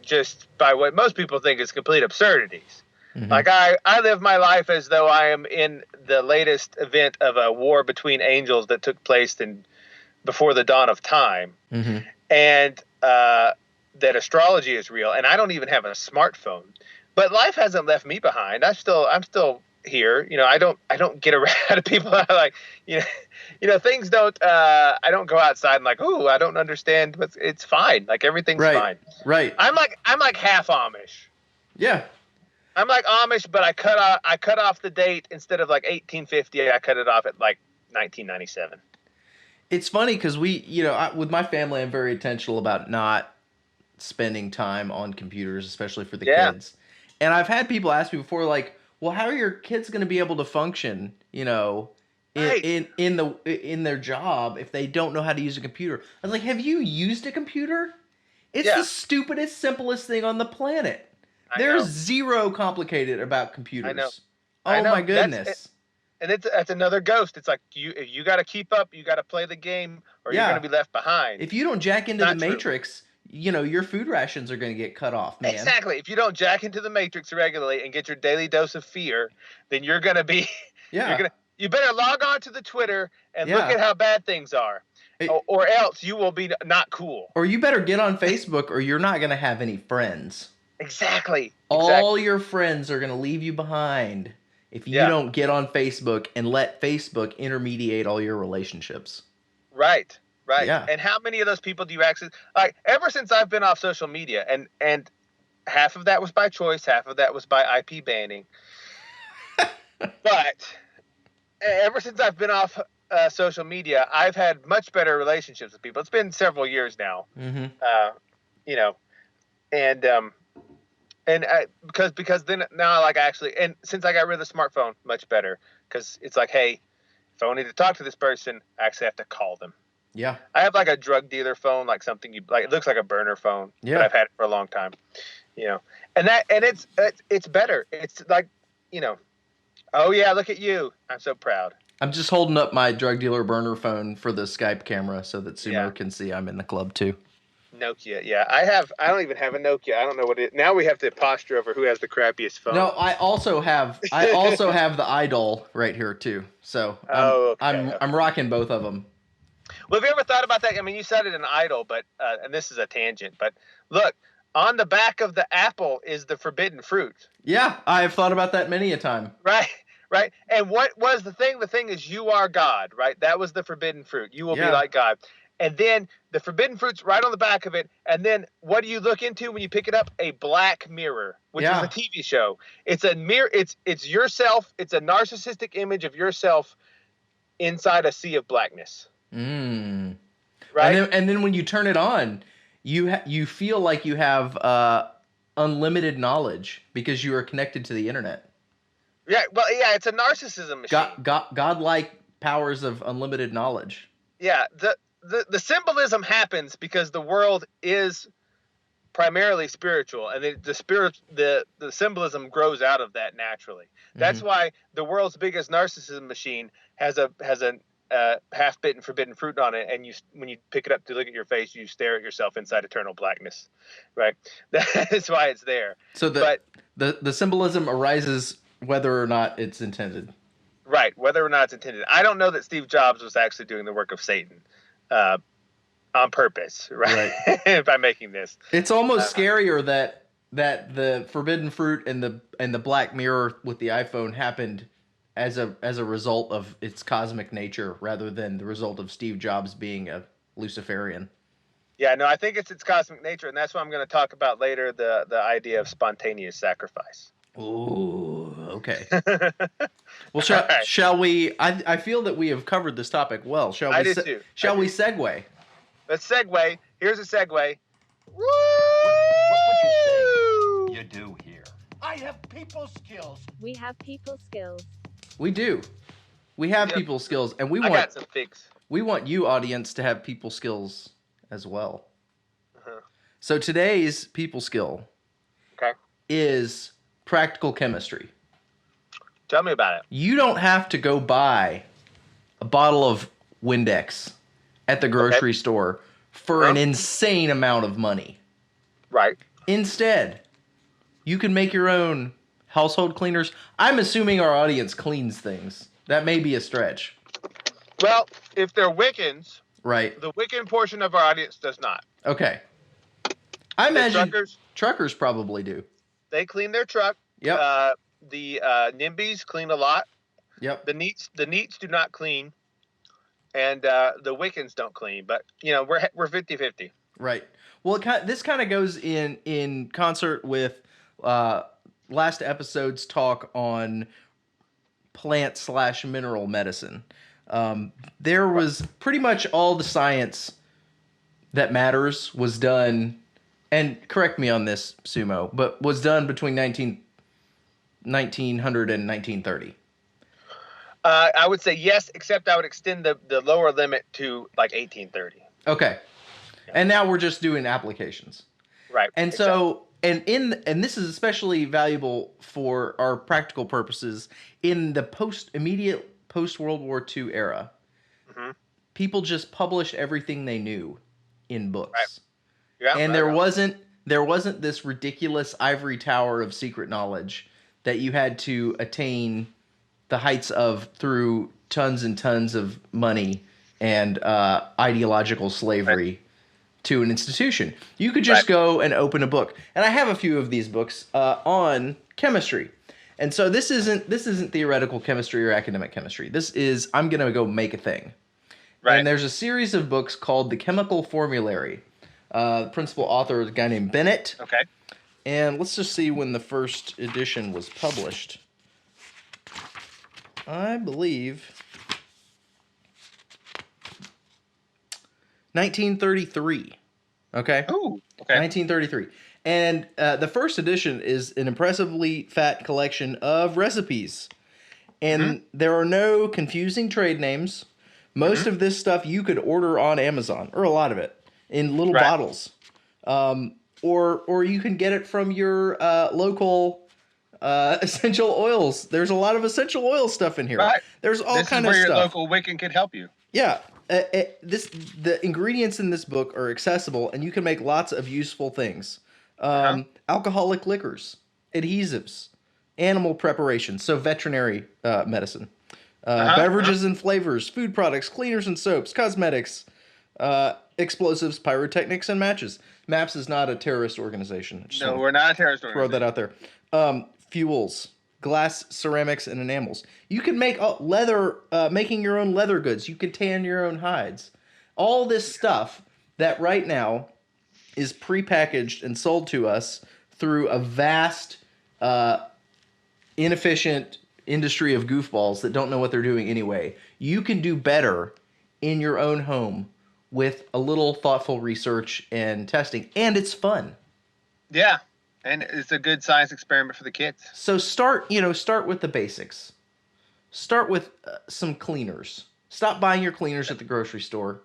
just by what most people think is complete absurdities. Like I live my life as though I am in the latest event of a war between angels that took place before the dawn of time, and that astrology is real. And I don't even have a smartphone, but life hasn't left me behind. I'm still here. I don't get around to people that are like, things don't. I don't go outside and like, ooh, I don't understand, but it's fine. Like everything's fine. Right. I'm like half Amish. Yeah. I'm like Amish, but I cut off the date instead of like 1850. I cut it off at like 1997. It's funny because with my family, I'm very intentional about not spending time on computers, especially for the kids. And I've had people ask me before, like, well, how are your kids going to be able to function, in their job if they don't know how to use a computer? I was like, have you used a computer? It's the stupidest, simplest thing on the planet. There's zero complicated about computers. I know. Oh my goodness. And that's another ghost. It's like you got to keep up. You got to play the game, or you're going to be left behind. If you don't jack into the Matrix, your food rations are going to get cut off, man. Exactly. If you don't jack into the Matrix regularly and get your daily dose of fear, then you're going to be. You better log on to the Twitter and look at how bad things are, or else you will be not cool. Or you better get on Facebook, or you're not going to have any friends. Exactly. All your friends are going to leave you behind if you don't get on Facebook and let Facebook intermediate all your relationships. Right. Yeah. And how many of those people do you access? Like, ever since I've been off social media, and half of that was by choice, half of that was by IP banning. But ever since I've been off social media, I've had much better relationships with people. It's been several years now. And because then now, like, actually, and since I got rid of the smartphone, much better, because it's like, hey, if I need to talk to this person, I actually have to call them. Yeah. I have like a drug dealer phone, like something it looks like a burner phone. Yeah. But I've had it for a long time, and it's better. It's like, Oh, yeah, look at you. I'm so proud. I'm just holding up my drug dealer burner phone for the Skype camera so that Sumo Yeah. can see I'm in the club too. Nokia, yeah. I don't even have a Nokia. I don't know what it is. Now we have to posture over who has the crappiest phone. No, I also have the Idol right here too. So I'm rocking both of them. Well, have you ever thought about that? I mean, you said it in Idol, but and this is a tangent, but look, on the back of the apple is the forbidden fruit. Yeah, I've thought about that many a time. Right, right. And what was the thing? The thing is, you are God, right? That was the forbidden fruit. You will be like God. And then the forbidden fruit's right on the back of it. And then what do you look into when you pick it up? A black mirror, which is a TV show. It's a mirror. It's yourself. It's a narcissistic image of yourself inside a sea of blackness. Mm. Right. And then when you turn it on, you feel like you have unlimited knowledge because you are connected to the internet. Yeah. Well, yeah. It's a narcissism machine. Godlike powers of unlimited knowledge. Yeah. The symbolism happens because the world is primarily spiritual, and the symbolism grows out of that naturally. That's why the world's biggest narcissism machine has a half-bitten forbidden fruit on it, and when you pick it up to look at your face, you stare at yourself inside eternal blackness, right? That's why it's there. So the symbolism arises whether or not it's intended. Right, whether or not it's intended. I don't know that Steve Jobs was actually doing the work of Satan on purpose, right? By making this. It's almost scarier that the forbidden fruit and the black mirror with the iPhone happened as a result of its cosmic nature rather than the result of Steve Jobs being a Luciferian. Yeah, no, I think it's its cosmic nature, and that's what I'm going to talk about later, the idea of spontaneous sacrifice. Ooh, okay. Well, shall we? I feel that we have covered this topic well. Shall we segue? Let's segue. Here's a segue. Woo! What would you say you do here? I have people skills. We have people skills. We do. We have people skills, and I got some fix. We want you, audience, to have people skills as well. So today's people skill is practical chemistry. Tell me about it. You don't have to go buy a bottle of Windex at the grocery store for an insane amount of money. Right. Instead, you can make your own household cleaners. I'm assuming our audience cleans things. That may be a stretch. Well, if they're Wiccans, right, the Wiccan portion of our audience does not. Okay. I imagine truckers probably do. They clean their truck. Yep. The NIMBYs clean a lot. Yep. The NEETs do not clean, and the Wiccans don't clean. But we're 50-50. Right. Well, this kind of goes in concert with last episode's talk on plant/mineral medicine. There was pretty much all the science that matters was done, and correct me on this, Sumo, but was done between 1900 and 1930. I would say yes, except I would extend the lower limit to like 1830. Okay. Yeah. And now we're just doing applications. Right. And so, and this is especially valuable for our practical purposes in the immediate post World War II era. Mm-hmm. People just published everything they knew in books. Right. Yeah, and there wasn't this ridiculous ivory tower of secret knowledge that you had to attain the heights of through tons and tons of money and ideological slavery to an institution. You could just go and open a book. And I have a few of these books on chemistry. And so this isn't theoretical chemistry or academic chemistry. This is, I'm going to go make a thing. Right. And there's a series of books called The Chemical Formulary. The principal author is a guy named Bennett. Okay. And let's just see when the first edition was published. I believe 1933. Okay? Ooh, okay. 1933. And the first edition is an impressively fat collection of recipes. And there are no confusing trade names. Most of this stuff you could order on Amazon, or a lot of it, in little bottles. Or you can get it from your local essential oils. There's a lot of essential oil stuff in here. Right. There's all kind of stuff. This is where your local Wiccan can help you. Yeah. The ingredients in this book are accessible, and you can make lots of useful things. Alcoholic liquors, adhesives, animal preparations, so veterinary medicine, beverages and flavors, food products, cleaners and soaps, cosmetics, explosives, pyrotechnics, and matches. MAPS is not a terrorist organization. No, we're not a terrorist organization. Throw that out there. Fuels, glass, ceramics, and enamels. You can make leather, making your own leather goods. You can tan your own hides. All this stuff that right now is prepackaged and sold to us through a vast, inefficient industry of goofballs that don't know what they're doing anyway. You can do better in your own home with a little thoughtful research and testing, and it's fun. Yeah, and it's a good science experiment for the kids. So start with the basics. Start with some cleaners. Stop buying your cleaners at the grocery store.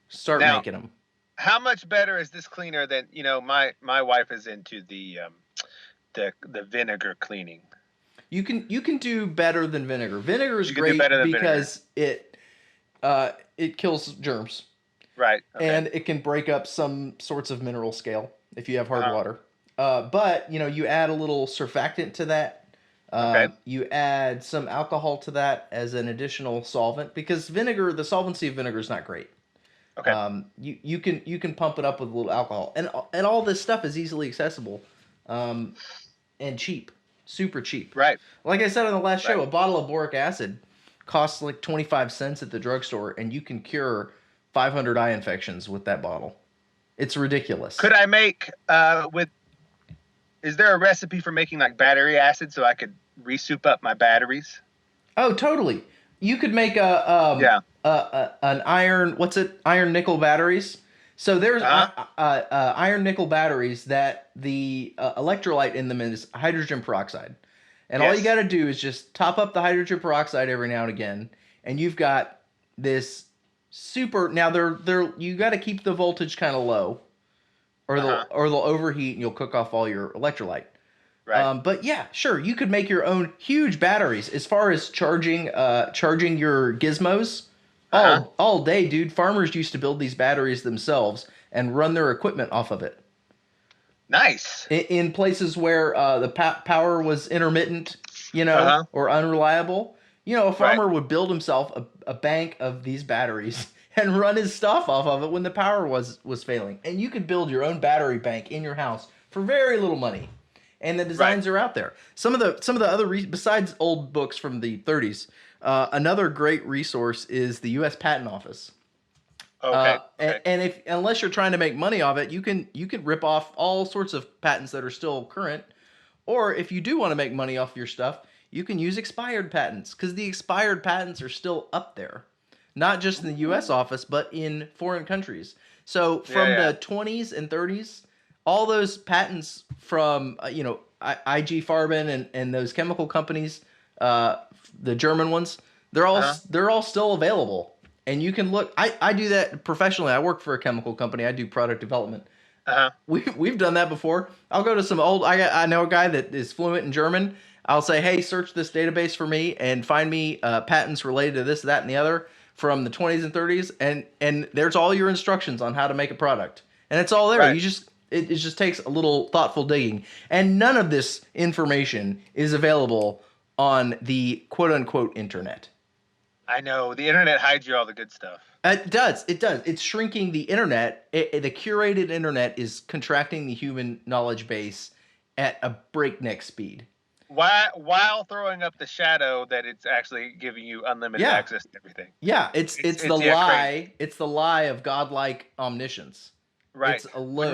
Start making them. How much better is this cleaner than, my wife is into the vinegar cleaning. You can do better than vinegar. Vinegar is great because it kills germs. Right. Okay. And it can break up some sorts of mineral scale if you have hard water. But, you add a little surfactant to that. You add some alcohol to that as an additional solvent because the solvency of vinegar is not great. Okay. You can pump it up with a little alcohol. And all this stuff is easily accessible and cheap. Super cheap. Right. Like I said on the last show, a bottle of boric acid costs like 25 cents at the drugstore, and you can cure 500 eye infections with that bottle. It's ridiculous. Could I make is there a recipe for making like battery acid so I could re-soup up my batteries? Oh, totally. You could make an iron nickel batteries. So there's iron nickel batteries that the electrolyte in them is hydrogen peroxide. And all you got to do is just top up the hydrogen peroxide every now and again, and you've got this super. Now you got to keep the voltage kind of low, or they'll overheat and you'll cook off all your electrolyte. Right. But yeah, sure, you could make your own huge batteries. As far as charging your gizmos, all day, dude. Farmers used to build these batteries themselves and run their equipment off of it. Nice. In places where the power was intermittent, or unreliable, a farmer would build himself a bank of these batteries and run his stuff off of it when the power was failing. And you could build your own battery bank in your house for very little money. And the designs are out there. Some of the other besides old books from the 30s, another great resource is the U.S. Patent Office. Okay. And unless you're trying to make money off it, you can rip off all sorts of patents that are still current. Or if you do want to make money off your stuff, you can use expired patents because the expired patents are still up there, not just in the U.S. office, but in foreign countries. So from the 20s and 30s, all those patents from IG Farben and those chemical companies, the German ones, they're all still available. And you can look. I do that professionally. I work for a chemical company. I do product development. We've done that before. I'll go to some old. I know a guy that is fluent in German. I'll say, hey, search this database for me and find me patents related to this, that, and the other from the 20s and 30s, and there's all your instructions on how to make a product, and it's all there. Right. It just takes a little thoughtful digging, and none of this information is available on the quote unquote internet. I know. The internet hides you all the good stuff. It does. It's shrinking the internet. The curated internet is contracting the human knowledge base at a breakneck speed. While throwing up the shadow that it's actually giving you unlimited access to everything. Yeah, it's the lie. Crazy. It's the lie of godlike omniscience. Right. It's a load.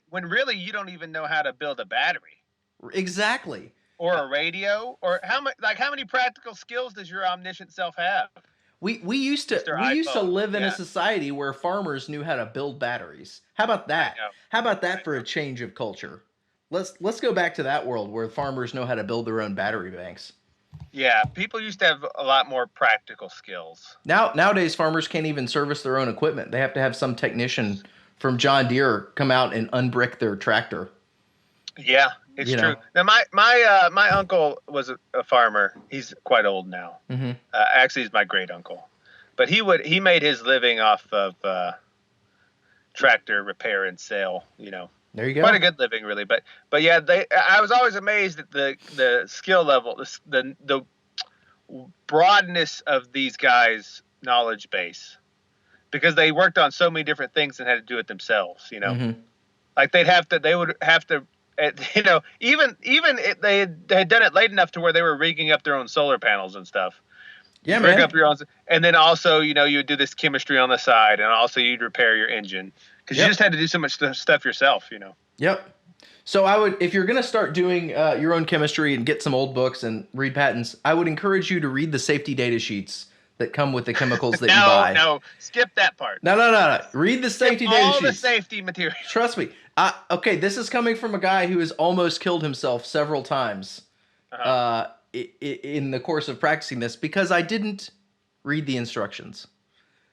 When really you don't even know how to build a battery. Exactly. Or a radio, or how many practical skills does your omniscient self have? We used to live in a society where farmers knew how to build batteries. How about that? How about that for a change of culture? Let's go back to that world where farmers know how to build their own battery banks. Yeah, people used to have a lot more practical skills. Nowadays, farmers can't even service their own equipment. They have to have some technician from John Deere come out and unbrick their tractor. Yeah, It's true. Now, my uncle was a farmer. He's quite old now. Mm-hmm. Actually, he's my great uncle, but he made his living off of tractor repair and sale. You know, there you go. Quite a good living, really. But yeah, I was always amazed at the skill level, the broadness of these guys' knowledge base, because they worked on so many different things and had to do it themselves. You know, mm-hmm. like they would have to. You know, even if they had done it late enough to where they were rigging up their own solar panels and stuff. Yeah, rig man. Up your own, and then also, you know, you would do this chemistry on the side, and also you'd repair your engine because you just had to do so much stuff yourself. You know. Yep. So I would, if you're going to start doing your own chemistry and get some old books and read patents, I would encourage you to read the safety data sheets that come with the chemicals that you buy. No, skip that part. No. Read the safety data sheets. All the safety material. Trust me. Okay, this is coming from a guy who has almost killed himself several times in the course of practicing this because I didn't read the instructions.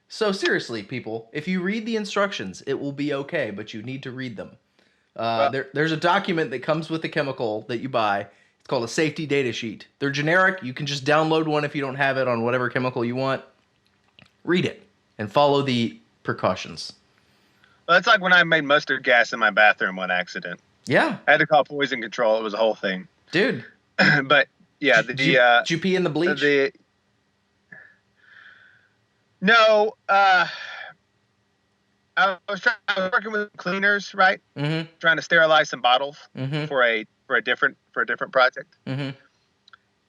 So seriously, people, if you read the instructions, it will be okay, but you need to read them. There's a document that comes with the chemical that you buy. It's called a safety data sheet. They're generic. You can just download one if you don't have it on whatever chemical you want. Read it and follow the precautions. Well, that's like when I made mustard gas in my bathroom on accident. Yeah. I had to call poison control. It was a whole thing. Dude. But, yeah. Did you pee in the bleach? No. I was working with cleaners, right? Mm-hmm. Trying to sterilize some bottles mm-hmm. for a different project. Mm-hmm.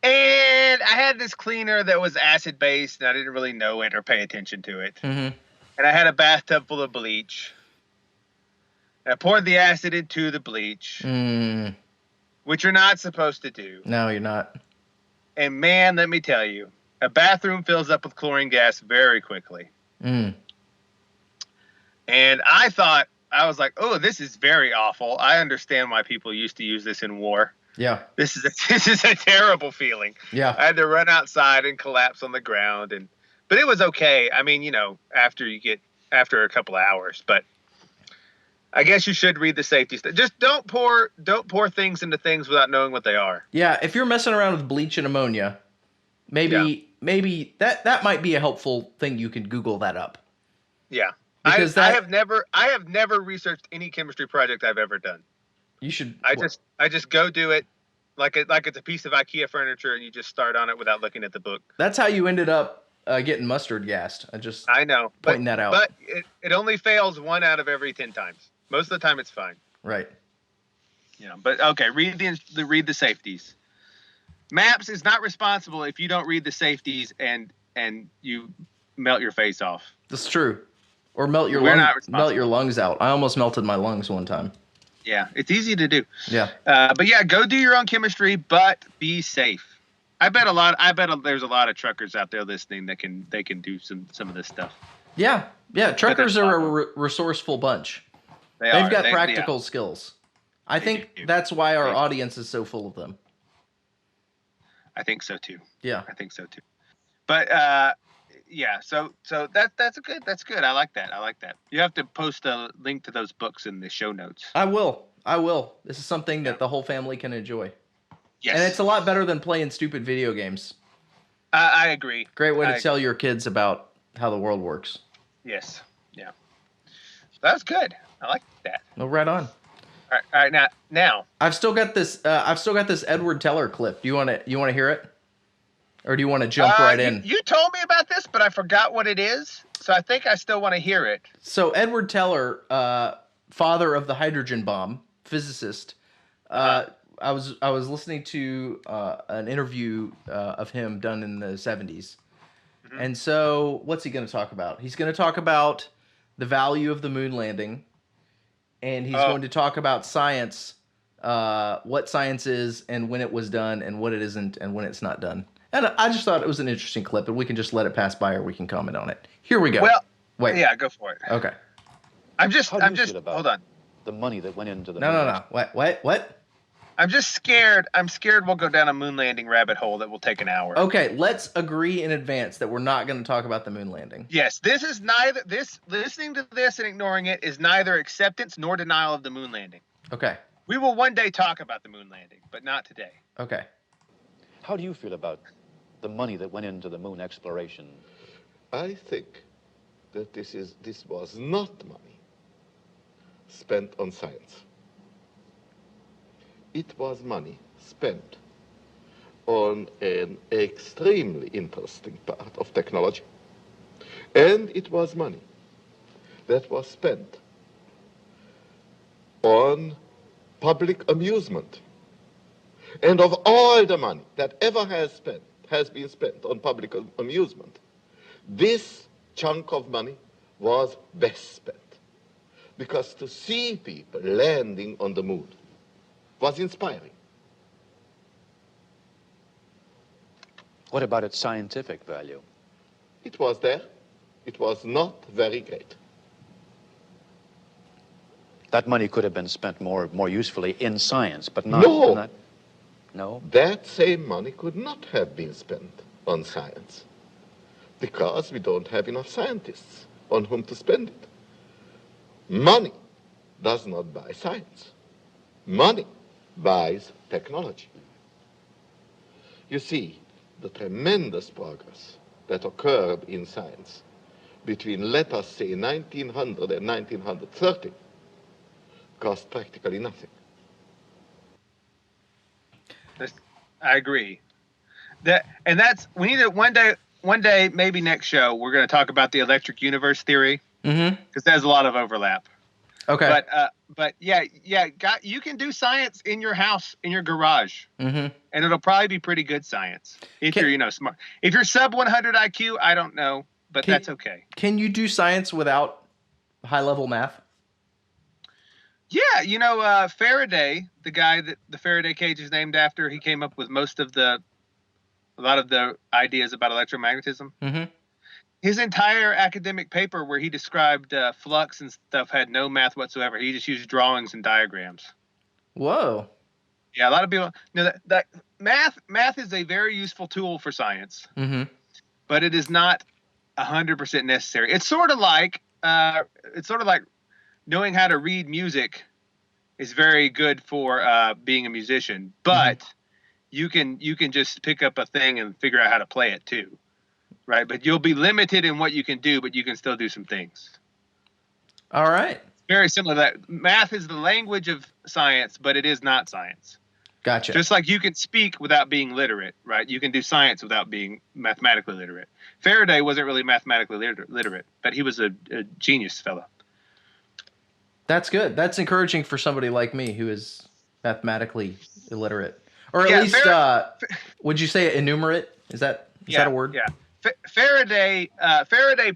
And I had this cleaner that was acid based, and I didn't really know it or pay attention to it. Mm-hmm. And I had a bathtub full of bleach. And I poured the acid into the bleach, which you're not supposed to do. No, you're not. And man, let me tell you, a bathroom fills up with chlorine gas very quickly. Mm. And I was like, oh, this is very awful. I understand why people used to use this in war. Yeah. This is a terrible feeling. Yeah. I had to run outside and collapse on the ground, but it was okay. I mean, you know, after a couple of hours, but I guess you should read the safety stuff. Just don't pour things into things without knowing what they are. Yeah, if you're messing around with bleach and ammonia, maybe that might be a helpful thing. You can Google that up. Yeah. Because I have never researched any chemistry project I've ever done. You should. I just go do it like it's a piece of IKEA furniture, and you just start on it without looking at the book. That's how you ended up getting mustard gassed. I know, pointing that out. But it only fails 1 out of every 10 times. Most of the time, it's fine. Right. Yeah, but okay. Read the safeties. Maps is not responsible if you don't read the safeties and you melt your face off. That's true. Or melt your lungs out. I almost melted my lungs one time. Yeah, it's easy to do. Yeah. But yeah, go do your own chemistry, but be safe. I bet there's a lot of truckers out there listening that can do some of this stuff. Yeah. Truckers are a resourceful bunch. They've got practical skills. I think that's why our audience is so full of them. I think so too. Yeah. I think so too. But yeah, so that's good. I like that. You have to post a link to those books in the show notes. I will. This is something that the whole family can enjoy. Yes. And it's a lot better than playing stupid video games. I agree. Great way to tell your kids about how the world works. Yes. Yeah. That's good. I like that. No, right on. All right. Now. I've still got this Edward Teller clip. Do you want to hear it, or do you want to jump right in? You told me about this, but I forgot what it is. So I think I still want to hear it. So Edward Teller, father of the hydrogen bomb, physicist. I was listening to an interview of him done in the 70s. Mm-hmm. And so what's he going to talk about? He's going to talk about the value of the moon landing, and he's going to talk about science, what science is and when it was done and what it isn't and when it's not done. And I just thought it was an interesting clip, and we can just let it pass by or we can comment on it. Here we go. Well, wait. Yeah, go for it. Okay. I'm just hold on. The money that went into the No. What? I'm just scared. I'm scared we'll go down a moon landing rabbit hole that will take an hour. Okay, let's agree in advance that we're not going to talk about the moon landing. Yes, listening to this and ignoring it is neither acceptance nor denial of the moon landing. Okay. We will one day talk about the moon landing, but not today. Okay. How do you feel about the money that went into the moon exploration? I think that this was not money spent on science. It was money spent on an extremely interesting part of technology. And it was money that was spent on public amusement. And of all the money that ever has been spent on public amusement, this chunk of money was best spent. Because to see people landing on the moon was inspiring. What about its scientific value? It was there. It was not very great. That money could have been spent more usefully in science, but not... No. No? That same money could not have been spent on science because we don't have enough scientists on whom to spend it. Money does not buy science. Money buys technology. You see, the tremendous progress that occurred in science between, let us say, 1900 and 1930 cost practically nothing. I agree. We need to one day, maybe next show, we're going to talk about the electric universe theory because there's a lot of overlap. Okay. But yeah, you can do science in your house, in your garage, and it'll probably be pretty good science if you're smart. If you're sub 100 IQ, I don't know, but that's okay. Can you do science without high level math? Yeah, Faraday, the guy that the Faraday cage is named after, he came up with a lot of the ideas about electromagnetism. Mm-hmm. His entire academic paper where he described flux and stuff had no math whatsoever. He just used drawings and diagrams. Whoa. Yeah, a lot of people know that math is a very useful tool for science, but it is not 100% necessary. It's sort of like knowing how to read music is very good for being a musician, but you can just pick up a thing and figure out how to play it too, right? But you'll be limited in what you can do, but you can still do some things. All right. Very similar to that. Math is the language of science, but it is not science. Gotcha. Just like you can speak without being literate, right? You can do science without being mathematically literate. Faraday wasn't really mathematically literate, but he was a genius fellow. That's good. That's encouraging for somebody like me who is mathematically illiterate, or at least, would you say enumerate? Is that a word? Yeah. Faraday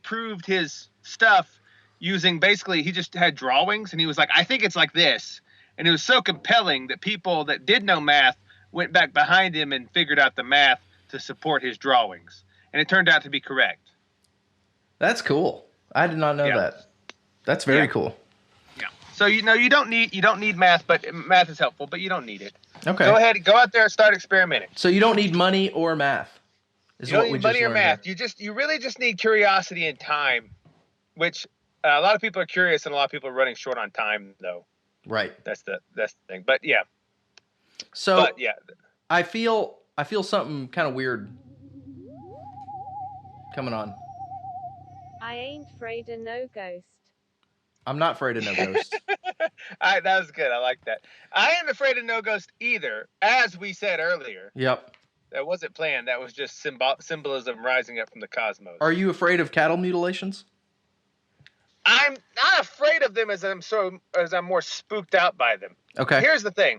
proved his stuff using basically he just had drawings and he was like, I think it's like this, and it was so compelling that people that did know math went back behind him and figured out the math to support his drawings, and it turned out to be correct. That's cool. I did not know that. That's very cool. So you don't need math, but math is helpful, but you don't need it. Okay. Go ahead, go out there and start experimenting. So you don't need money or math. You don't need money or math. You really just need curiosity and time, which a lot of people are curious and a lot of people are running short on time though. Right. That's the thing. But yeah. So I feel something kind of weird coming on. I ain't afraid of no ghost. I'm not afraid of no ghost. That was good. I like that. I ain't afraid of no ghost either, as we said earlier. Yep. That wasn't planned. That was just symbolism rising up from the cosmos. Are you afraid of cattle mutilations? I'm not afraid of them as I'm more spooked out by them. Okay. Here's the thing.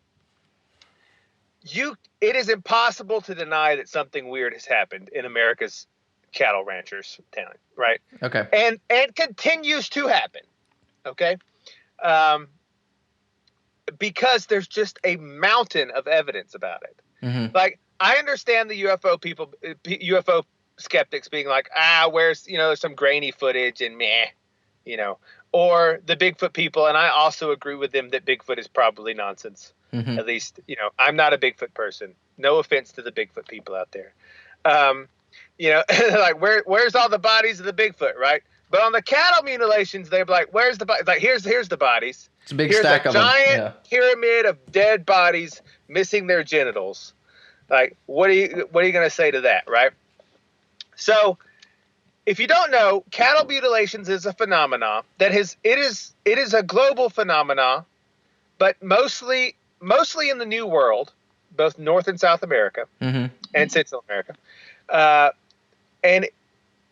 It is impossible to deny that something weird has happened in America's cattle ranchers town, right? Okay. And continues to happen. Okay. Because there's just a mountain of evidence about it. Mm-hmm. Like, I understand the UFO skeptics being like, where's, some grainy footage and meh, or the Bigfoot people. And I also agree with them that Bigfoot is probably nonsense. Mm-hmm. At least, I'm not a Bigfoot person. No offense to the Bigfoot people out there. Like where's all the bodies of the Bigfoot, right? But on the cattle mutilations, they're like, where's the body? Like, here's the bodies. It's a big stack of them. Here's a giant pyramid of dead bodies missing their genitals. Like, what are you going to say to that, right? So, if you don't know, cattle mutilations is a phenomenon that it is a global phenomenon, but mostly in the New World, both North and South America and Central America. And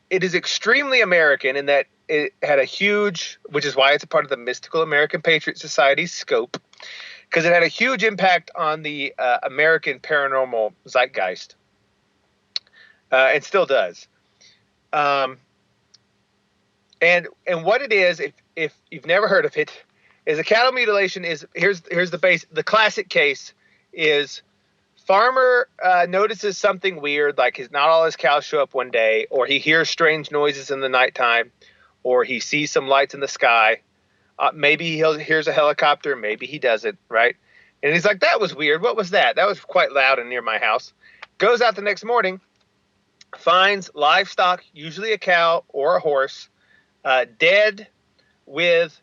it is extremely American in that it had a huge, which is why it's a part of the Mystical American Patriot Society's scope, because it had a huge impact on the American paranormal zeitgeist, and still does. And what it is, if you've never heard of it, is a cattle mutilation is here's the classic case is farmer notices something weird, like not all his cows show up one day, or he hears strange noises in the nighttime, or he sees some lights in the sky. Maybe he hears a helicopter, maybe he doesn't, right? And he's like, that was weird. What was that? That was quite loud and near my house. Goes out the next morning, finds livestock, usually a cow or a horse, dead with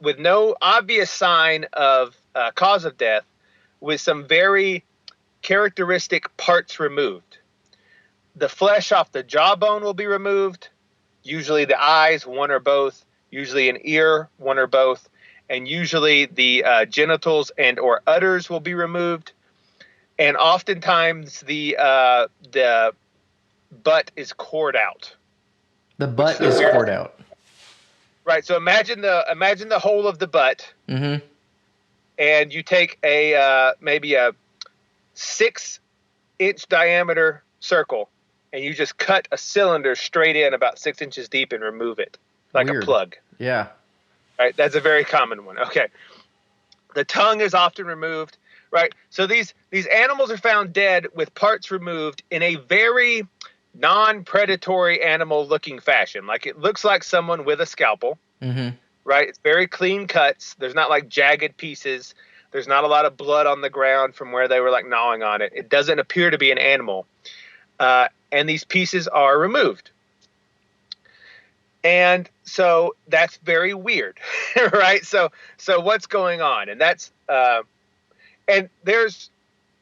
with no obvious sign of cause of death, with some very characteristic parts removed. The flesh off the jawbone will be removed, usually the eyes, one or both, usually an ear, one or both, and usually the genitals and or udders will be removed. And oftentimes the butt is cored out. The butt is cored out. Right. So imagine the whole of the butt, and you take maybe a 6-inch diameter circle, and you just cut a cylinder straight in about 6 inches deep and remove it like Weird. A plug. Yeah. Right. That's a very common one. Okay. The tongue is often removed. Right. So these animals are found dead with parts removed in a very non-predatory animal looking fashion. Like it looks like someone with a scalpel. Right. It's very clean cuts. There's not like jagged pieces. There's not a lot of blood on the ground from where they were like gnawing on it. It doesn't appear to be an animal. And these pieces are removed. And so that's very weird. Right. So what's going on? And that's and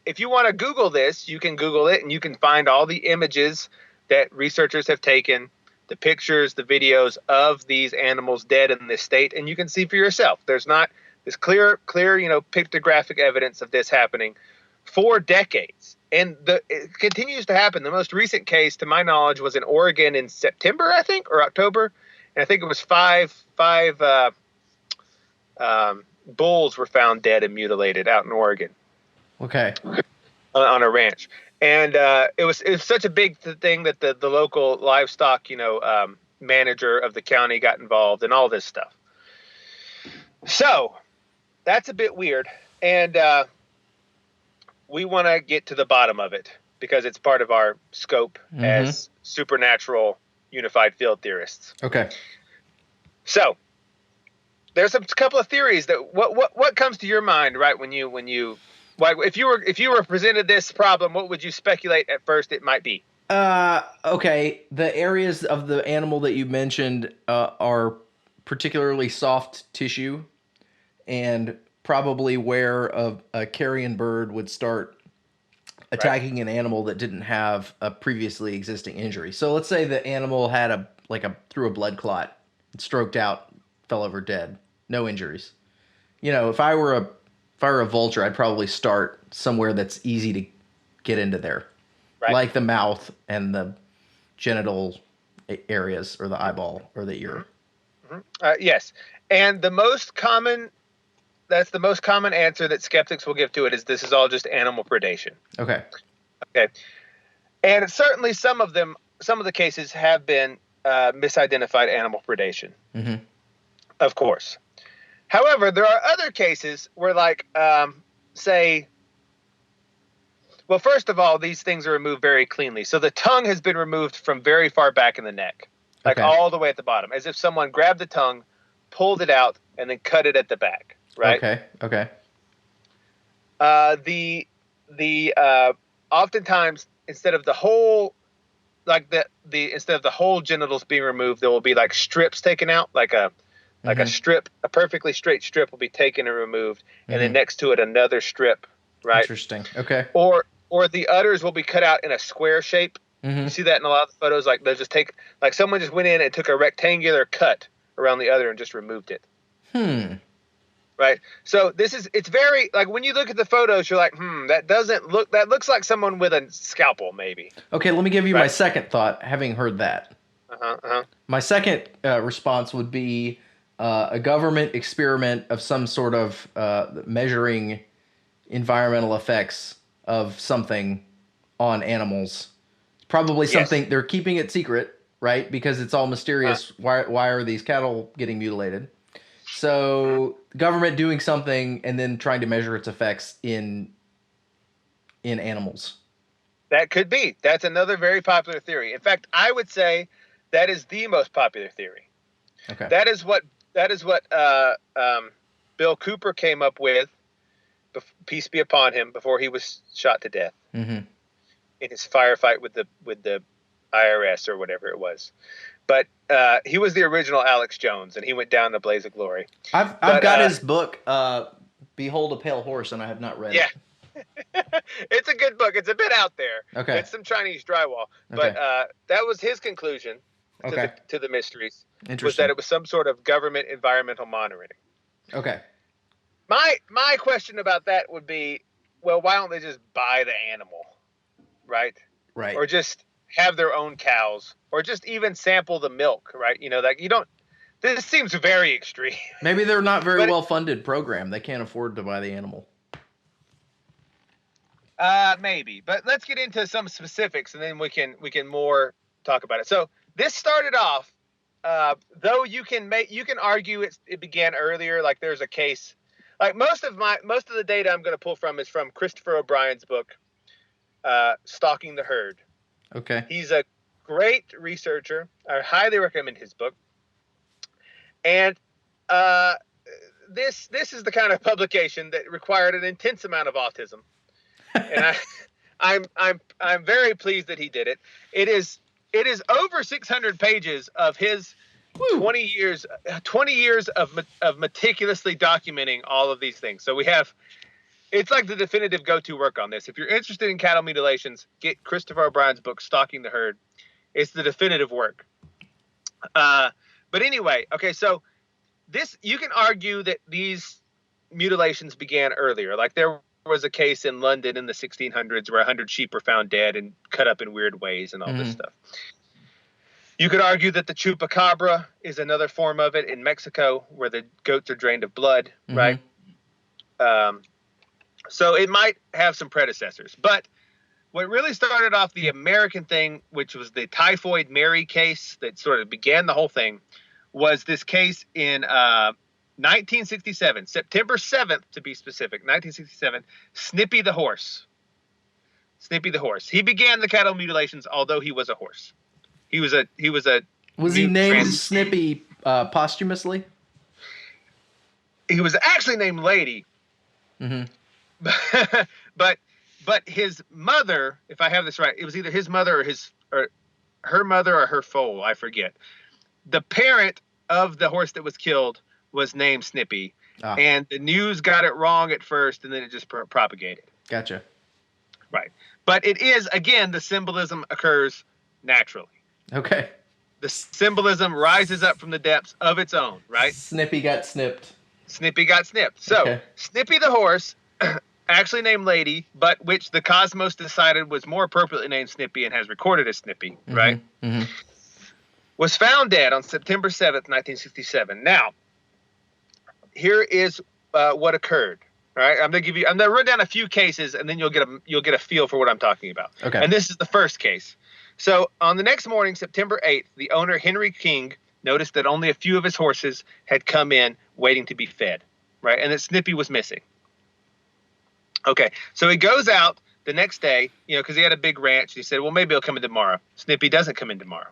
if you want to Google this, you can Google it and you can find all the images that researchers have taken, the pictures, the videos of these animals dead in this state, and you can see for yourself. There's not this clear, pictographic evidence of this happening for decades. And it continues to happen. The most recent case, to my knowledge, was in Oregon in September, I think, or October. And I think it was five bulls were found dead and mutilated out in Oregon. Okay. On a ranch. And it was such a big thing that the local livestock, manager of the county got involved and all this stuff. So that's a bit weird. And we want to get to the bottom of it because it's part of our scope as supernatural unified field theorists. Okay. So there's a couple of theories that what comes to your mind, right? When you like, if you were presented this problem, what would you speculate at first it might be? Okay. The areas of the animal that you mentioned are particularly soft tissue, and probably where a carrion bird would start attacking an animal that didn't have a previously existing injury. So let's say the animal had through a blood clot, stroked out, fell over dead, no injuries. If I were a vulture, I'd probably start somewhere that's easy to get into there, like the mouth and the genital areas, or the eyeball, or the ear. Yes, and the most common answer that skeptics will give to it is this is all just animal predation. Okay, and certainly some of the cases have been misidentified animal predation. Of course. However, there are other cases where, well, first of all, these things are removed very cleanly. So the tongue has been removed from very far back in the neck, all the way at the bottom, as if someone grabbed the tongue, pulled it out, and then cut it at the back, right? Okay. Oftentimes, instead of the whole, instead of the whole genitals being removed, there will be like strips taken out, like a strip, a perfectly straight strip will be taken and removed, and then next to it another strip, right? Interesting. Okay. Or the udders will be cut out in a square shape. You see that in a lot of the photos, like they'll just take, like someone just went in and took a rectangular cut around the udder and just removed it. Right. So it's very, like when you look at the photos, you're like, that looks like someone with a scalpel, maybe. Okay, let me give you my second thought, having heard that. My second response would be a government experiment of some sort of measuring environmental effects of something on animals. Probably something, they're keeping it secret, right? Because it's all mysterious. Why are these cattle getting mutilated? So government doing something and then trying to measure its effects in animals. That could be. That's another very popular theory. In fact, I would say that is the most popular theory. Okay. That is what Bill Cooper came up with, peace be upon him, before he was shot to death in his firefight with the IRS or whatever it was. But he was the original Alex Jones, and he went down in a blaze of glory. I've got his book, Behold a Pale Horse, and I have not read it. It's a good book. It's a bit out there. Okay. It's some Chinese drywall. But that was his conclusion to the mysteries. Was that it was some sort of government environmental monitoring. Okay. My question about that would be, well, why don't they just buy the animal, right? Right. Or just have their own cows, or just even sample the milk, right? You know, like you don't. This seems very extreme. Maybe they're not very well funded program. They can't afford to buy the animal. Maybe, but let's get into some specifics, and then we can more talk about it. So this started off, though you can argue it began earlier. Like there's a case, like most of the data I'm going to pull from is from Christopher O'Brien's book, Stalking the Herd. Okay. He's a great researcher. I highly recommend his book. And this is the kind of publication that required an intense amount of autism. And I'm very pleased that he did it. It is over 600 pages of his 20 years of meticulously documenting all of these things. So it's like the definitive go-to work on this. If you're interested in cattle mutilations, get Christopher O'Brien's book, Stalking the Herd. It's the definitive work. But anyway, okay, so you can argue that these mutilations began earlier. Like there was a case in London in the 1600s where 100 sheep were found dead and cut up in weird ways and all this stuff. You could argue that the chupacabra is another form of it in Mexico, where the goats are drained of blood, right? So it might have some predecessors. But what really started off the American thing, which was the Typhoid Mary case that sort of began the whole thing, was this case in 1967, September 7th to be specific, 1967, Snippy the horse. Snippy the horse. He began the cattle mutilations, although he was a horse. Was he named Snippy posthumously? He was actually named Lady. But his mother, if I have this right, it was either his mother or her mother or her foal, I forget. The parent of the horse that was killed was named Snippy, and the news got it wrong at first, and then it just propagated. Gotcha. Right. But it is, again, the symbolism occurs naturally. Okay. The symbolism rises up from the depths of its own, right? Snippy got snipped. Snippy got snipped. So, Snippy the horse, actually named Lady, but which the Cosmos decided was more appropriately named Snippy and has recorded as Snippy, right? Was found dead on September 7th, 1967. Now, here is what occurred. All right, I'm gonna run down a few cases, and then you'll get a feel for what I'm talking about. Okay. And this is the first case. So on the next morning, September 8th, the owner Henry King noticed that only a few of his horses had come in waiting to be fed, right, and that Snippy was missing. Okay, so he goes out the next day, because he had a big ranch. He said, well, maybe he'll come in tomorrow. Snippy doesn't come in tomorrow.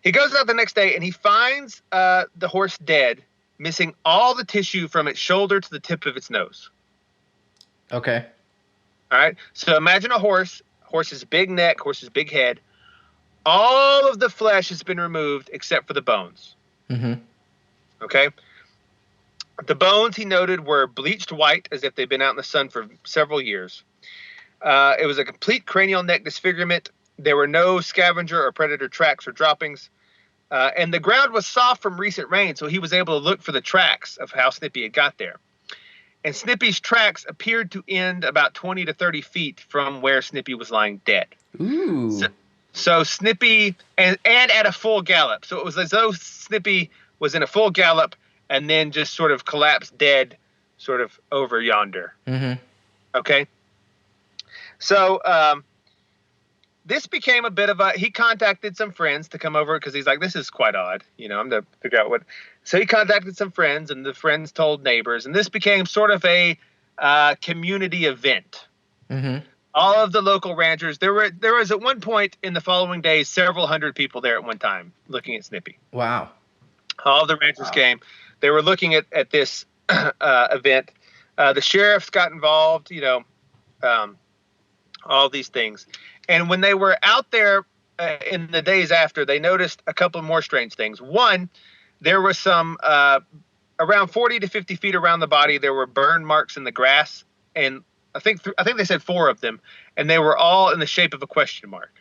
He goes out the next day, and he finds the horse dead, missing all the tissue from its shoulder to the tip of its nose. Okay. All right. So imagine a horse's big neck, horse's big head. All of the flesh has been removed except for the bones. Mm-hmm. Okay? The bones, he noted, were bleached white as if they'd been out in the sun for several years. It was a complete cranial neck disfigurement. There were no scavenger or predator tracks or droppings. And the ground was soft from recent rain, so he was able to look for the tracks of how Snippy had got there. And Snippy's tracks appeared to end about 20 to 30 feet from where Snippy was lying dead. Ooh. So Snippy, and at a full gallop. So it was as though Snippy was in a full gallop and then just sort of collapsed dead sort of over yonder. Mm-hmm. Okay? So this became a bit of a... He contacted some friends to come over because he's like, this is quite odd. You know, I'm going to figure out what... So he contacted some friends, and the friends told neighbors, and this became sort of a community event. Mm-hmm. All of the local ranchers... There was at one point in the following days several hundred people there at one time looking at Snippy. Wow. All of the ranchers came. They were looking at this event. The sheriffs got involved, you know, all these things. And when they were out there in the days after, they noticed a couple more strange things. One, there were some, around 40 to 50 feet around the body, there were burn marks in the grass. And I think they said 4 of them. And they were all in the shape of a question mark.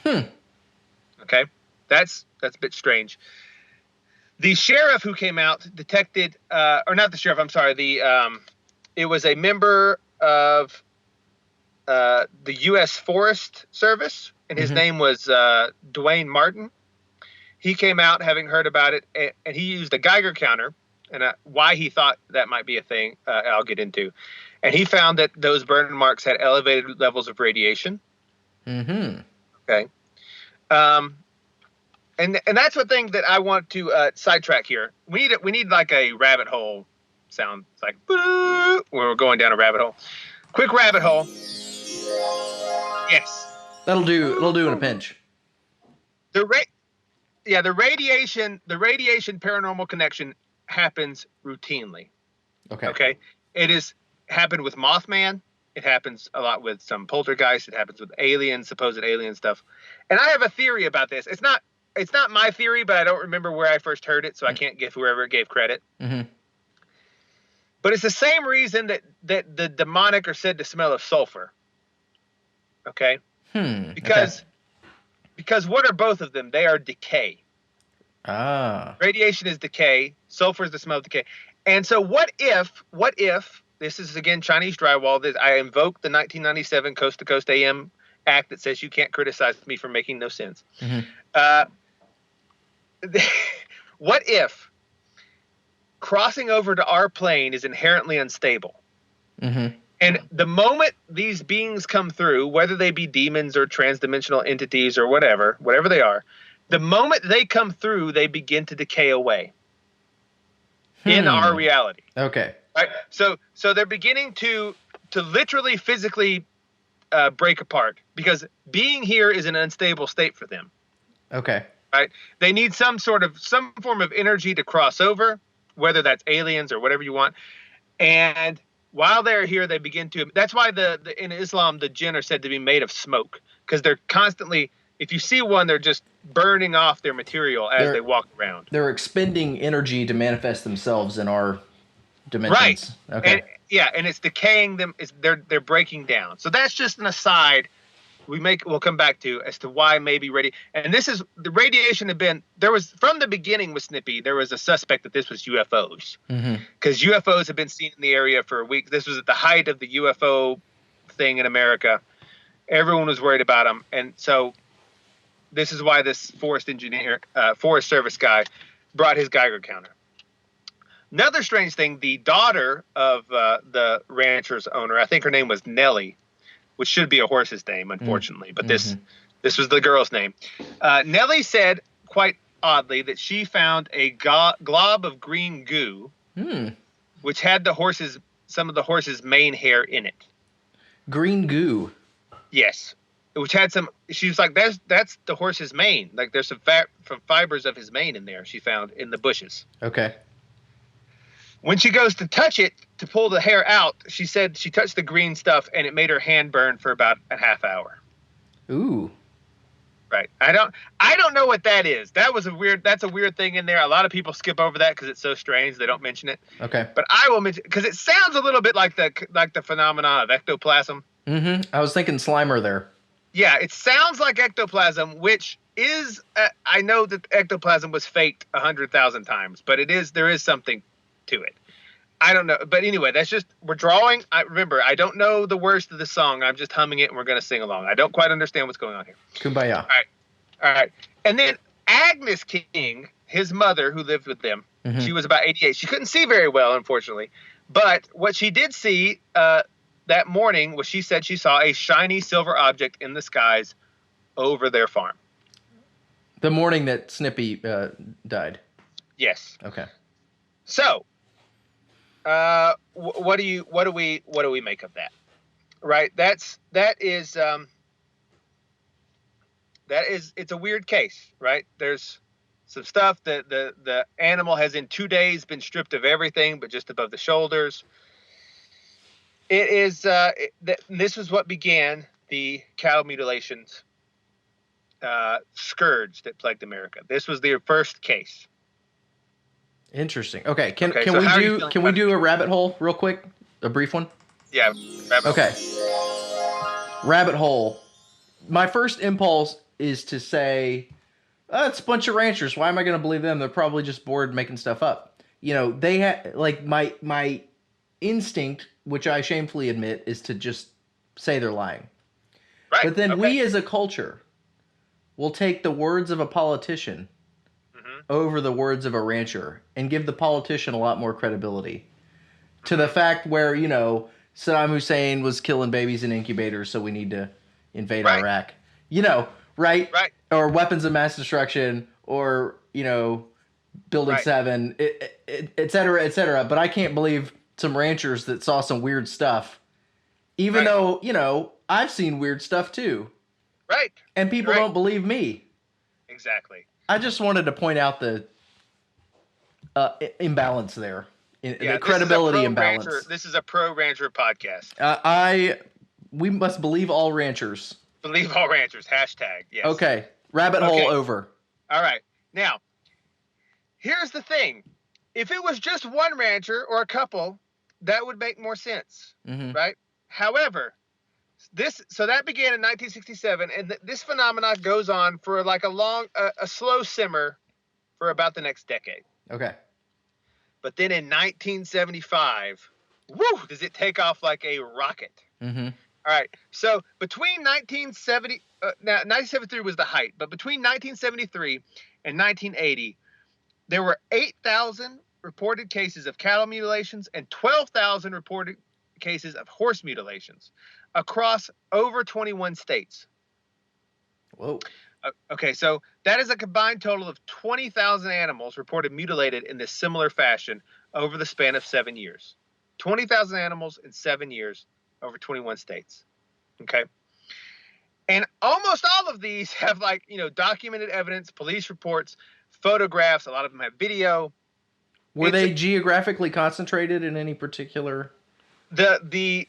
Okay. That's a bit strange. The sheriff who came out detected, or not the sheriff, I'm sorry, it was a member of the U.S. Forest Service, and his name was Dwayne Martin. He came out having heard about it, and he used a Geiger counter, and why he thought that might be a thing, I'll get into. And he found that those burn marks had elevated levels of radiation. Mm-hmm. Okay. And that's the thing that I want to sidetrack here. We need like a rabbit hole sound. It's like boo, when we're going down a rabbit hole. Quick rabbit hole. Yes. It'll do in a pinch. The radiation paranormal connection happens routinely. Okay. It is happened with Mothman. It happens a lot with some poltergeist. It happens with aliens, supposed alien stuff. And I have a theory about this. It's not my theory, but I don't remember where I first heard it, so I can't give whoever gave credit. Mm-hmm. But it's the same reason that the demonic are said to smell of sulfur. Okay? Because what are both of them? They are decay. Radiation is decay. Sulfur is the smell of decay. And so what if, this is again Chinese drywall, I invoke the 1997 Coast to Coast AM Act that says you can't criticize me for making no sense. Mm-hmm. What if crossing over to our plane is inherently unstable? Mm-hmm. And the moment these beings come through, whether they be demons or transdimensional entities or whatever they are, the moment they come through, they begin to decay away in our reality. Okay. Right? So they're beginning to literally physically break apart because being here is an unstable state for them. Okay. Right? They need some form of energy to cross over, whether that's aliens or whatever you want. And while they're here, they begin to. That's why in Islam the jinn are said to be made of smoke, because they're constantly. If you see one, they're just burning off their material as they walk around. They're expending energy to manifest themselves in our dimensions. Right. Okay. And it's decaying them. They're breaking down. So that's just an aside. We'll come back to as to why maybe and this is the radiation there was from the beginning with Snippy, there was a suspect that this was UFOs because UFOs have been seen in the area for a week. This was at the height of the UFO thing in America. Everyone was worried about them. And so this is why this Forest Service guy brought his Geiger counter. Another strange thing, the daughter of the rancher's owner, I think her name was Nellie, which should be a horse's name, unfortunately, but this was the girl's name. Nellie said, quite oddly, that she found a glob of green goo, which had some of the horse's mane hair in it. Green goo? Yes. Which had some, she was like, that's the horse's mane. Like there's some fibers of his mane in there she found in the bushes. Okay. When she goes to touch it, to pull the hair out, she said she touched the green stuff and it made her hand burn for about a half hour. Ooh. Right. I don't know what that is. That's a weird thing in there. A lot of people skip over that because it's so strange they don't mention it. Okay. But I will mention because it sounds a little bit like the phenomenon of ectoplasm. Mm-hmm. I was thinking Slimer there. Yeah, it sounds like ectoplasm, which is I know that ectoplasm was faked 100,000 times, but there is something to it. I don't know, but anyway, that's just we're drawing. Remember, I don't know the words of the song. I'm just humming it, and we're going to sing along. I don't quite understand what's going on here. Kumbaya. All right. And then Agnes King, his mother, who lived with them, she was about 88. She couldn't see very well, unfortunately, but what she did see that morning was she said she saw a shiny silver object in the skies over their farm. The morning that Snippy died. Yes. Okay. So. What do we make of that? Right. That is it's a weird case, right? There's some stuff that the animal has in 2 days been stripped of everything but just above the shoulders. It is this is what began the cattle mutilations scourge that plagued America. This was their first case. Interesting. Okay. Can so we do a rabbit hole real quick? A brief one? Yeah. Okay. Rabbit hole. My first impulse is to say, it's a bunch of ranchers. Why am I going to believe them? They're probably just bored making stuff up. You know, they had like my instinct, which I shamefully admit, is to just say they're lying. Right. But then we as a culture will take the words of a politician over the words of a rancher and give the politician a lot more credibility to the fact where, you know, Saddam Hussein was killing babies in incubators, so we need to invade Iraq, you know, right? Or weapons of mass destruction, or, you know, Building 7, et cetera, et cetera. But I can't believe some ranchers that saw some weird stuff, even though, you know, I've seen weird stuff too. Right. And people don't believe me. Exactly. I just wanted to point out the imbalance there, the credibility imbalance. This is a pro-rancher podcast. We must believe all ranchers. Believe all ranchers. Hashtag. Yes. Okay. Rabbit hole over. All right. Now, here's the thing. If it was just one rancher or a couple, that would make more sense, right? However, that began in 1967, and this phenomenon goes on for like a slow simmer for about the next decade. Okay. But then in 1975, does it take off like a rocket? All right. So between 1973 was the height, but between 1973 and 1980, there were 8,000 reported cases of cattle mutilations and 12,000 reported cases of horse mutilations across over 21 states. Whoa. Okay, so that is a combined total of 20,000 animals reported mutilated in this similar fashion over the span of 7 years. 20,000 animals in 7 years over 21 states. Okay. And almost all of these have documented evidence, police reports, photographs. A lot of them have video. Were they geographically concentrated in any particular? The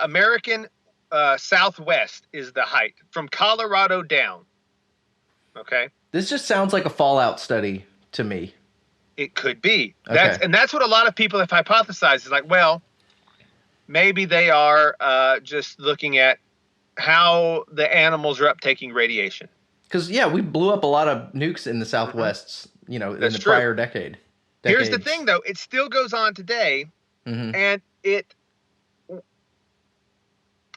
American Southwest is the height from Colorado down. Okay. This just sounds like a Fallout study to me. It could be. Okay. That's what a lot of people have hypothesized. Is like, well, maybe they are just looking at how the animals are uptaking radiation. Because we blew up a lot of nukes in the Southwest, in the prior decade. Here's the thing, though. It still goes on today, and it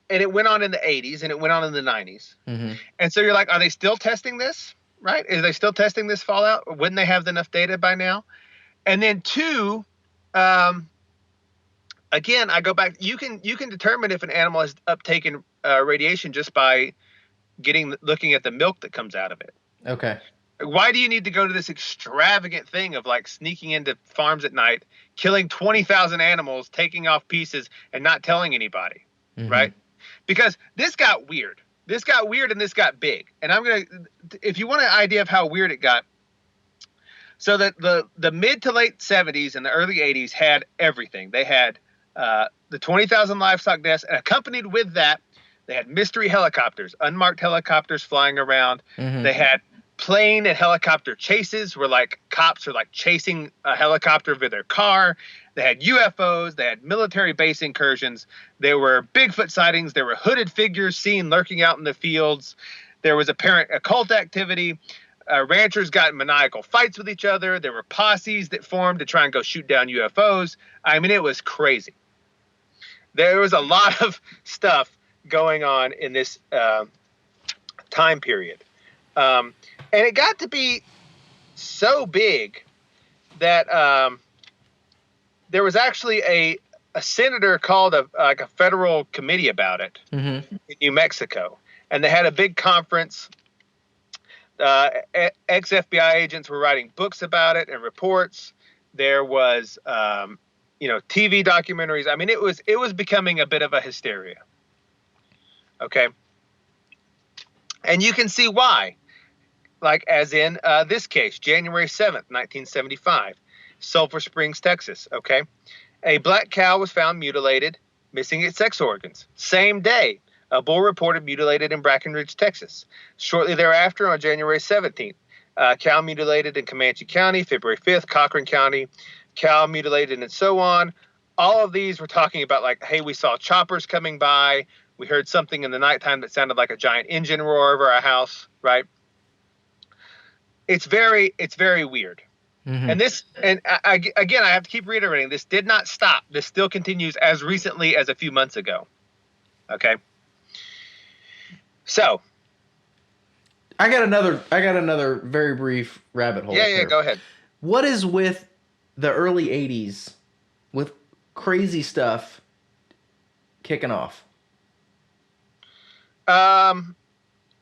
went on in the 80s, and it went on in the 90s. And so you're like, are they still testing this? Right? Are they still testing this fallout? Or wouldn't they have enough data by now? And then two, again, I go back. You can determine if an animal has uptaken radiation just by looking at the milk that comes out of it. Okay. Why do you need to go to this extravagant thing of like sneaking into farms at night, killing 20,000 animals, taking off pieces, and not telling anybody, right? Because this got weird. This got weird and this got big. And if you want an idea of how weird it got, so that the mid to late 70s and the early 80s had everything. They had the 20,000 livestock deaths, and accompanied with that, They had mystery helicopters, unmarked helicopters flying around. Mm-hmm. They had plane and helicopter chases where like cops are like chasing a helicopter with their car. They had UFOs. They had military base incursions. There were Bigfoot sightings. There were hooded figures seen lurking out in the fields. There was apparent occult activity. Ranchers got in maniacal fights with each other. There were posses that formed to try and go shoot down UFOs. I mean, it was crazy. There was a lot of stuff going on in this time period. And it got to be so big that there was actually a senator called a federal committee about it in New Mexico. And they had a big conference. Ex-FBI agents were writing books about it and reports. There was, TV documentaries. I mean, it was becoming a bit of a hysteria. Okay. And you can see why. Like as in this case, January 7th, 1975, Sulphur Springs, Texas. Okay. A black cow was found mutilated, missing its sex organs. Same day, a bull reported mutilated in Brackenridge, Texas. Shortly thereafter, on January 17th, cow mutilated in Comanche County. February 5th, Cochran County, cow mutilated, and so on. All of these were talking about like, hey, we saw choppers coming by. We heard something in the nighttime that sounded like a giant engine roar over our house, right? It's very weird. Mm-hmm. And again, I have to keep reiterating, this did not stop. This still continues as recently as a few months ago. Okay. So I got another very brief rabbit hole. Yeah, go ahead. What is with the early 80s with crazy stuff kicking off?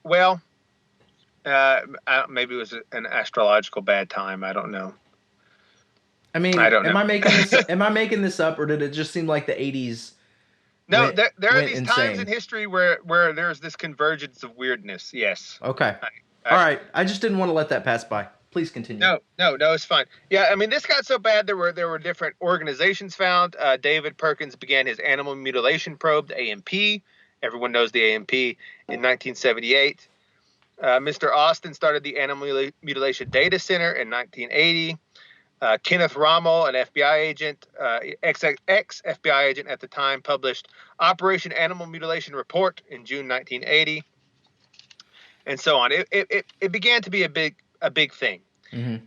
Well, maybe it was an astrological bad time. I don't know. I mean, I don't know. Am I making this up, or did it just seem like the 80s? No, there are these times in history where there's this convergence of weirdness. Yes. Okay. All right. I just didn't want to let that pass by. Please continue. No, it's fine. Yeah, I mean, this got so bad there were different organizations found. David Perkins began his animal mutilation probe, the AMP. Everyone knows the AMP in 1978. Mr. Austin started the Animal Mutilation Data Center in 1980. Kenneth Rommel, an FBI agent, ex-FBI agent at the time, published Operation Animal Mutilation Report in June 1980, and so on. It began to be a big thing,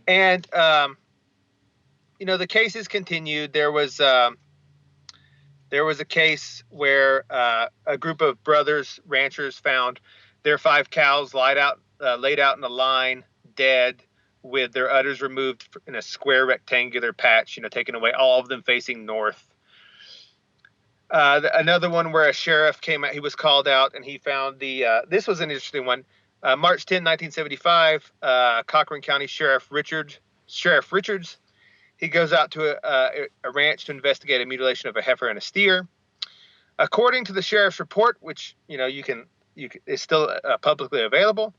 and the cases continued. There was a case where a group of brothers ranchers found their 5 cows laid out in a line, dead, with their udders removed in a square rectangular patch, taking away, all of them facing north. Another one where a sheriff came out, he was called out, and he found this was an interesting one. March 10, 1975, Cochran County Sheriff Richards, he goes out to a ranch to investigate a mutilation of a heifer and a steer. According to the sheriff's report, which, is still publicly available,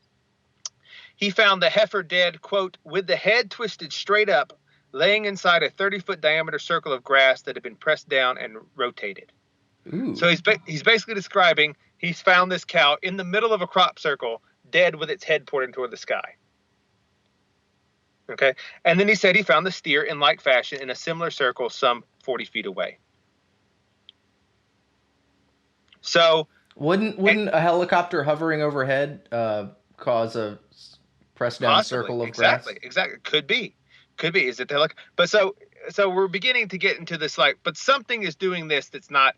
he found the heifer dead, quote, with the head twisted straight up, laying inside a 30-foot diameter circle of grass that had been pressed down and rotated. Ooh. So he's basically describing he's found this cow in the middle of a crop circle, dead with its head pointing toward the sky. Okay. And then he said he found the steer in like fashion in a similar circle some 40 feet away. So wouldn't a helicopter hovering overhead cause a pressed down circle of grass? Exactly. Could be. Is it the but so we're beginning to get into this but something is doing this that's not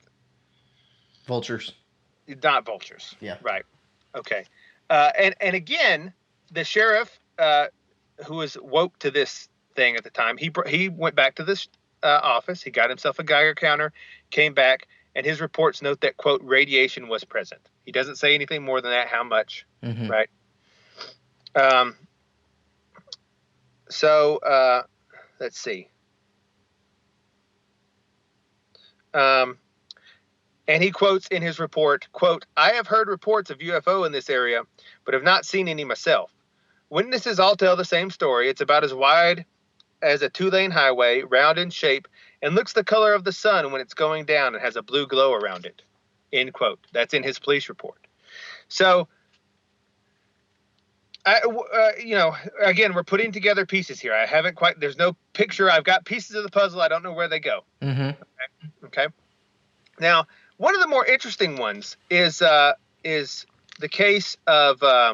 vultures. Not vultures. Yeah. Right. Okay. And again, the sheriff who was woke to this thing at the time, he went back to this office. He got himself a Geiger counter, came back, and his reports note that, quote, radiation was present. He doesn't say anything more than that, how much, right? Let's see. And he quotes in his report, quote, I have heard reports of UFO in this area, but have not seen any myself. Witnesses all tell the same story. It's about as wide as a 2-lane highway, round in shape, and looks the color of the sun when it's going down and has a blue glow around it. End quote. That's in his police report. So, again, we're putting together pieces here. I haven't quite, there's no picture. I've got pieces of the puzzle. I don't know where they go. Mm-hmm. Okay. Now, one of the more interesting ones is the case of, I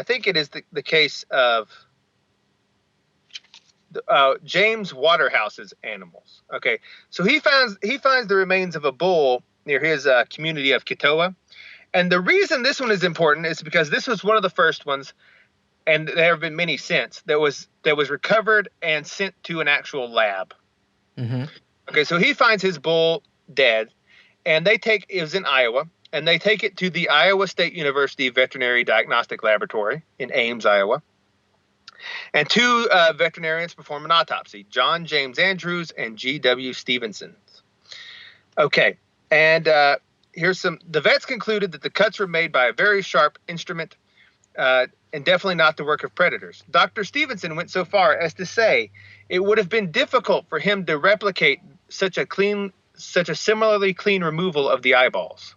think it is the case of James Waterhouse's animals. Okay. So he finds the remains of a bull near his community of Kitoa. And the reason this one is important is because this was one of the first ones, and there have been many since, that was recovered and sent to an actual lab. Mm-hmm. Okay, so he finds his bull dead, and it was in Iowa, and they take it to the Iowa State University Veterinary Diagnostic Laboratory in Ames, Iowa. And two veterinarians perform an autopsy, John James Andrews and G.W. Stevenson. Okay, and the vets concluded that the cuts were made by a very sharp instrument and definitely not the work of predators. Dr. Stevenson went so far as to say it would have been difficult for him to replicate such a similarly clean removal of the eyeballs.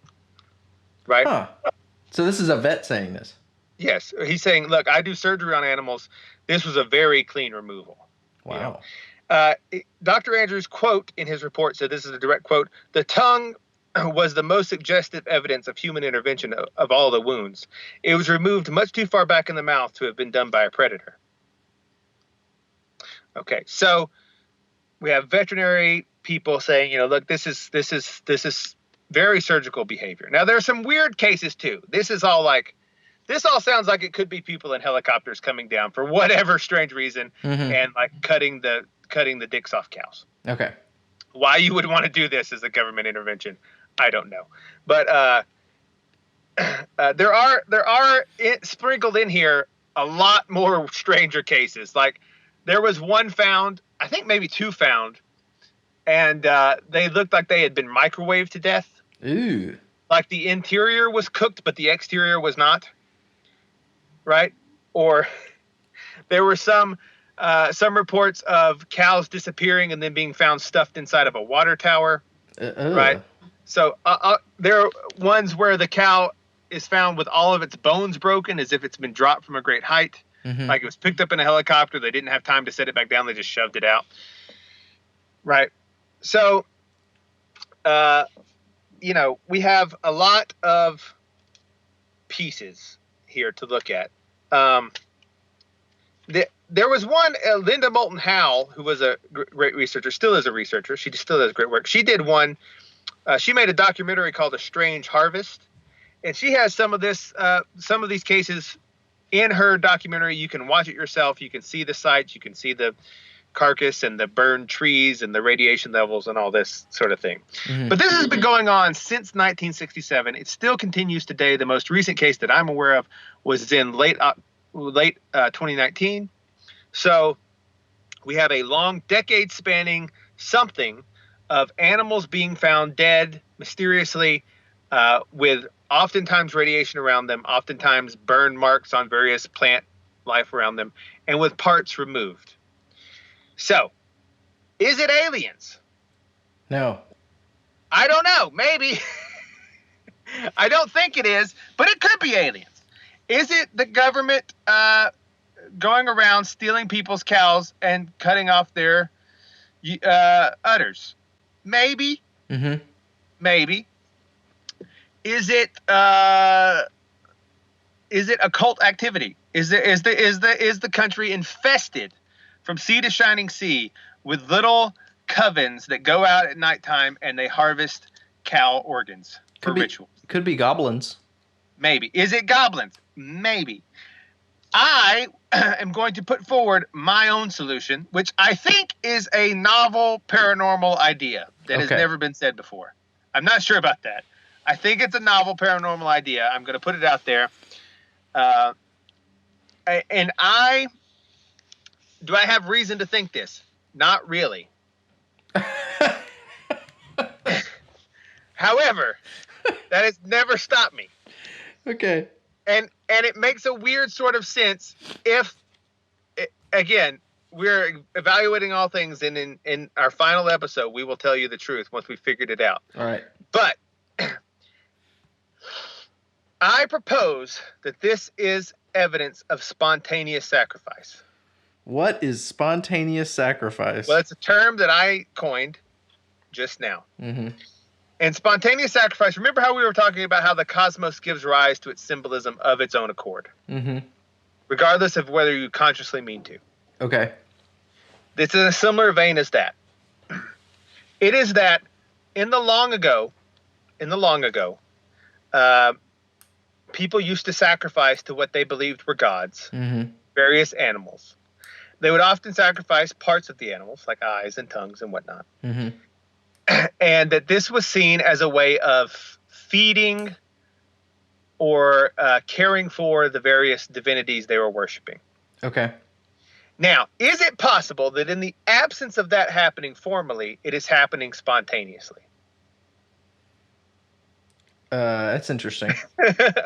Right? Huh. So this is a vet saying this. Yes. He's saying, look, I do surgery on animals. This was a very clean removal. Wow. Dr. Andrews' quote in his report said, this is a direct quote, "The tongue was the most suggestive evidence of human intervention of all the wounds. It was removed much too far back in the mouth to have been done by a predator." Okay, so we have veterinary people saying, look, this is very surgical behavior. Now, there are some weird cases too. This all sounds like it could be people in helicopters coming down for whatever strange reason, mm-hmm. and like cutting the dicks off cows. Okay. Why you would want to do this as a government intervention, I don't know. But there are sprinkled in here a lot more stranger cases. Like there was one found, I think maybe two found, and they looked like they had been microwaved to death. Ooh. Like the interior was cooked, but the exterior was not. Right? Or there were some reports of cows disappearing and then being found stuffed inside of a water tower. Right? So there are ones where the cow is found with all of its bones broken as if it's been dropped from a great height. Mm-hmm. Like it was picked up in a helicopter. They didn't have time to set it back down. They just shoved it out. Right? So, we have a lot of pieces here to look at. There was one, Linda Moulton Howe, who was a great researcher, still is a researcher. She still does great work. She did one. She made a documentary called A Strange Harvest, and she has some of these cases in her documentary. You can watch it yourself. You can see the sites. You can see the carcass and the burned trees and the radiation levels and all this sort of thing. Mm-hmm. But this has been going on since 1967. It still continues today. The most recent case that I'm aware of was in late 2019. So we have a long decade-spanning something of animals being found dead mysteriously with oftentimes radiation around them, oftentimes burn marks on various plant life around them, and with parts removed. So, is it aliens? No. I don't know. Maybe. I don't think it is, but it could be aliens. Is it the government going around stealing people's cows and cutting off their udders? Maybe. Mm-hmm. Maybe. Is it occult activity? Is the country infested from sea to shining sea with little covens that go out at nighttime and they harvest cow organs for rituals? Could be goblins. Maybe. Is it goblins? Maybe. I am going to put forward my own solution, which I think is a novel paranormal idea that has never been said before. I'm not sure about that. I think it's a novel paranormal idea. I'm going to put it out there. Do I have reason to think this? Not really. However, that has never stopped me. And it makes a weird sort of sense if, again, we're evaluating all things, and in our final episode, we will tell you the truth once we figured it out. All right. But I propose that this is evidence of spontaneous sacrifice. What is spontaneous sacrifice? Well, it's a term that I coined just now. Mm-hmm. And spontaneous sacrifice, remember how we were talking about how the cosmos gives rise to its symbolism of its own accord, regardless of whether you consciously mean to. Okay. It's in a similar vein as that. It is that in the long ago, people used to sacrifice to what they believed were gods, various animals. They would often sacrifice parts of the animals, like eyes and tongues and whatnot. And that this was seen as a way of feeding or caring for the various divinities they were worshiping. Okay. Now, is it possible that in the absence of that happening formally, it is happening spontaneously? That's interesting.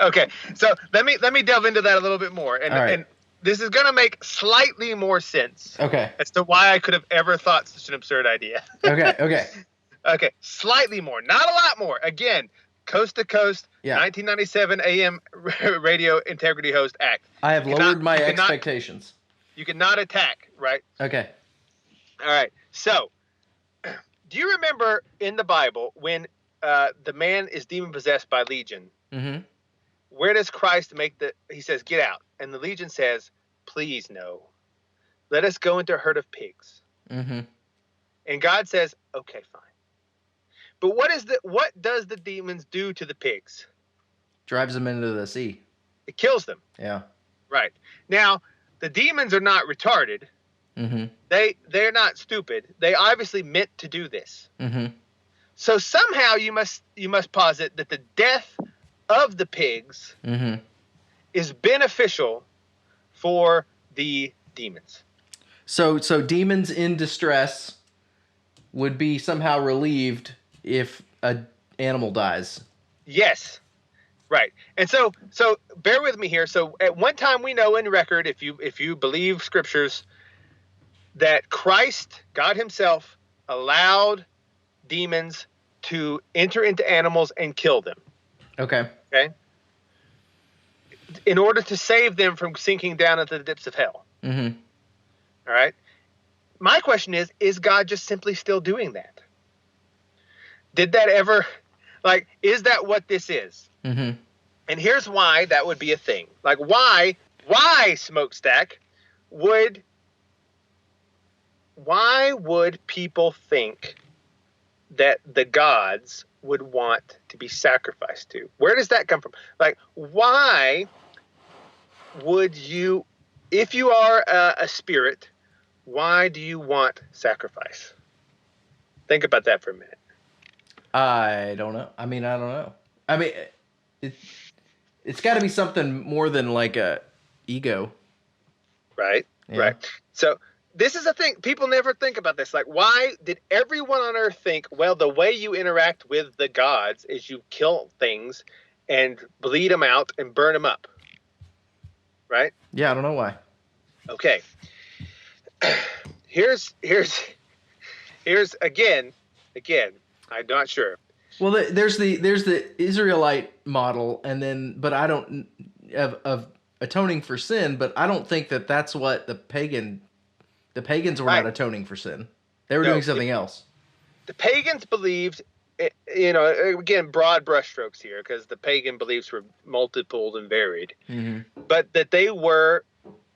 Okay, so let me delve into that a little bit more, and this is going to make slightly more sense. Okay. As to why I could have ever thought such an absurd idea. Okay. Okay, slightly more, not a lot more. Again, Coast to Coast, 1997 AM Radio Integrity Host Act. I have lowered my expectations. You cannot attack, right? Okay. All right. So, do you remember in the Bible when the man is demon possessed by Legion? Where does Christ he says, get out. And the Legion says, please no. Let us go into a herd of pigs. And God says, okay, fine. But what does the demons do to the pigs? Drives them into the sea. It kills them. Yeah. Right. Now, the demons are not retarded. They're not stupid. They obviously meant to do this. So somehow you must posit that the death of the pigs is beneficial for the demons. So demons in distress would be somehow relieved if an animal dies. Yes. Right. And so bear with me here. So at one time we know in record, if you believe scriptures, that Christ, God himself, allowed demons to enter into animals and kill them. Okay. In order to save them from sinking down into the depths of hell. All right. My question is God just simply still doing that? Did that ever, is that what this is? And here's why that would be a thing. Why Smokestack why would people think that the gods would want to be sacrificed to? Where does that come from? Why would you, if you are a spirit, why do you want sacrifice? Think about that for a minute. I don't know. I don't know. It's got to be something more than a ego. Right. Yeah. Right. So this is a thing. People never think about this. Why did everyone on Earth think, well, the way you interact with the gods is you kill things and bleed them out and burn them up? Right? Yeah, I don't know why. Okay. Here's again, I'm not sure. Well, there's the Israelite model, but I don't of atoning for sin. But I don't think that's what the pagans were not atoning for sin. They were doing something else. The pagans believed, again, broad brushstrokes here, because the pagan beliefs were multiple and varied, but that they were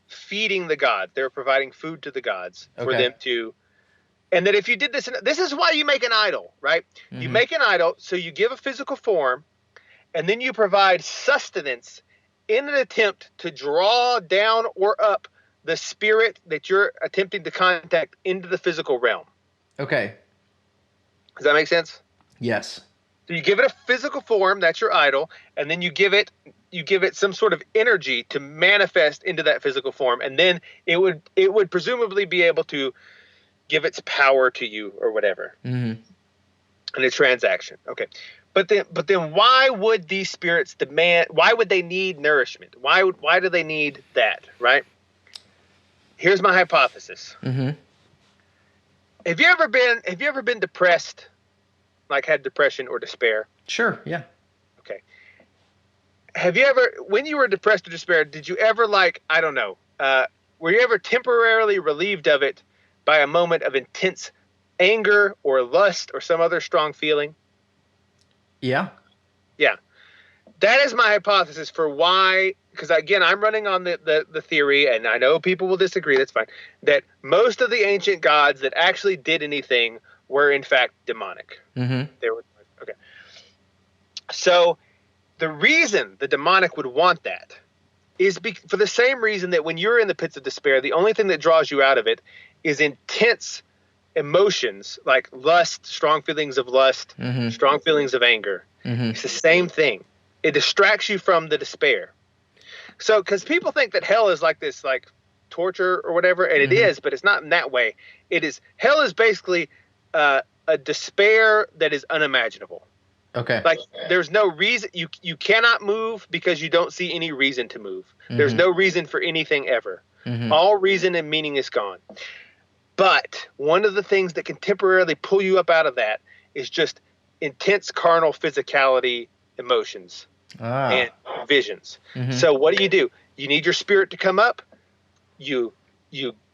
feeding the gods. They were providing food to the gods for them to. And that if you did this is why you make an idol, right? You make an idol, so you give a physical form, and then you provide sustenance in an attempt to draw down or up the spirit that you're attempting to contact into the physical realm. Okay. Does that make sense? Yes. So you give it a physical form, that's your idol, and then you give it some sort of energy to manifest into that physical form, and then it would presumably be able to give its power to you or whatever in a transaction. Okay. But then why would these spirits why would they need nourishment? Why do they need that, right? Here's my hypothesis. Mm-hmm. Have you ever been depressed, like had depression or despair? Sure. Yeah. Okay. Have you ever, when you were depressed or despair, did you ever I don't know, were you ever temporarily relieved of it by a moment of intense anger or lust or some other strong feeling? Yeah. Yeah. That is my hypothesis for why, because again, I'm running on the theory, and I know people will disagree, that's fine, that most of the ancient gods that actually did anything were in fact demonic. Mm-hmm. They were, okay. So the reason the demonic would want that is for the same reason that when you're in the pits of despair, the only thing that draws you out of it is intense emotions like lust, strong feelings of lust, Mm-hmm. strong feelings of anger. Mm-hmm. It's the same thing. It distracts you from the despair. So, because people think that hell is like this, like torture or whatever, and it is, but it's not in that way. Hell is basically a despair that is unimaginable. Okay. Like there's no reason you cannot move because you don't see any reason to move. There's no reason for anything ever. All reason and meaning is gone. But one of the things that can temporarily pull you up out of that is just intense carnal physicality, emotions, and visions. So what do? You need your spirit to come up. You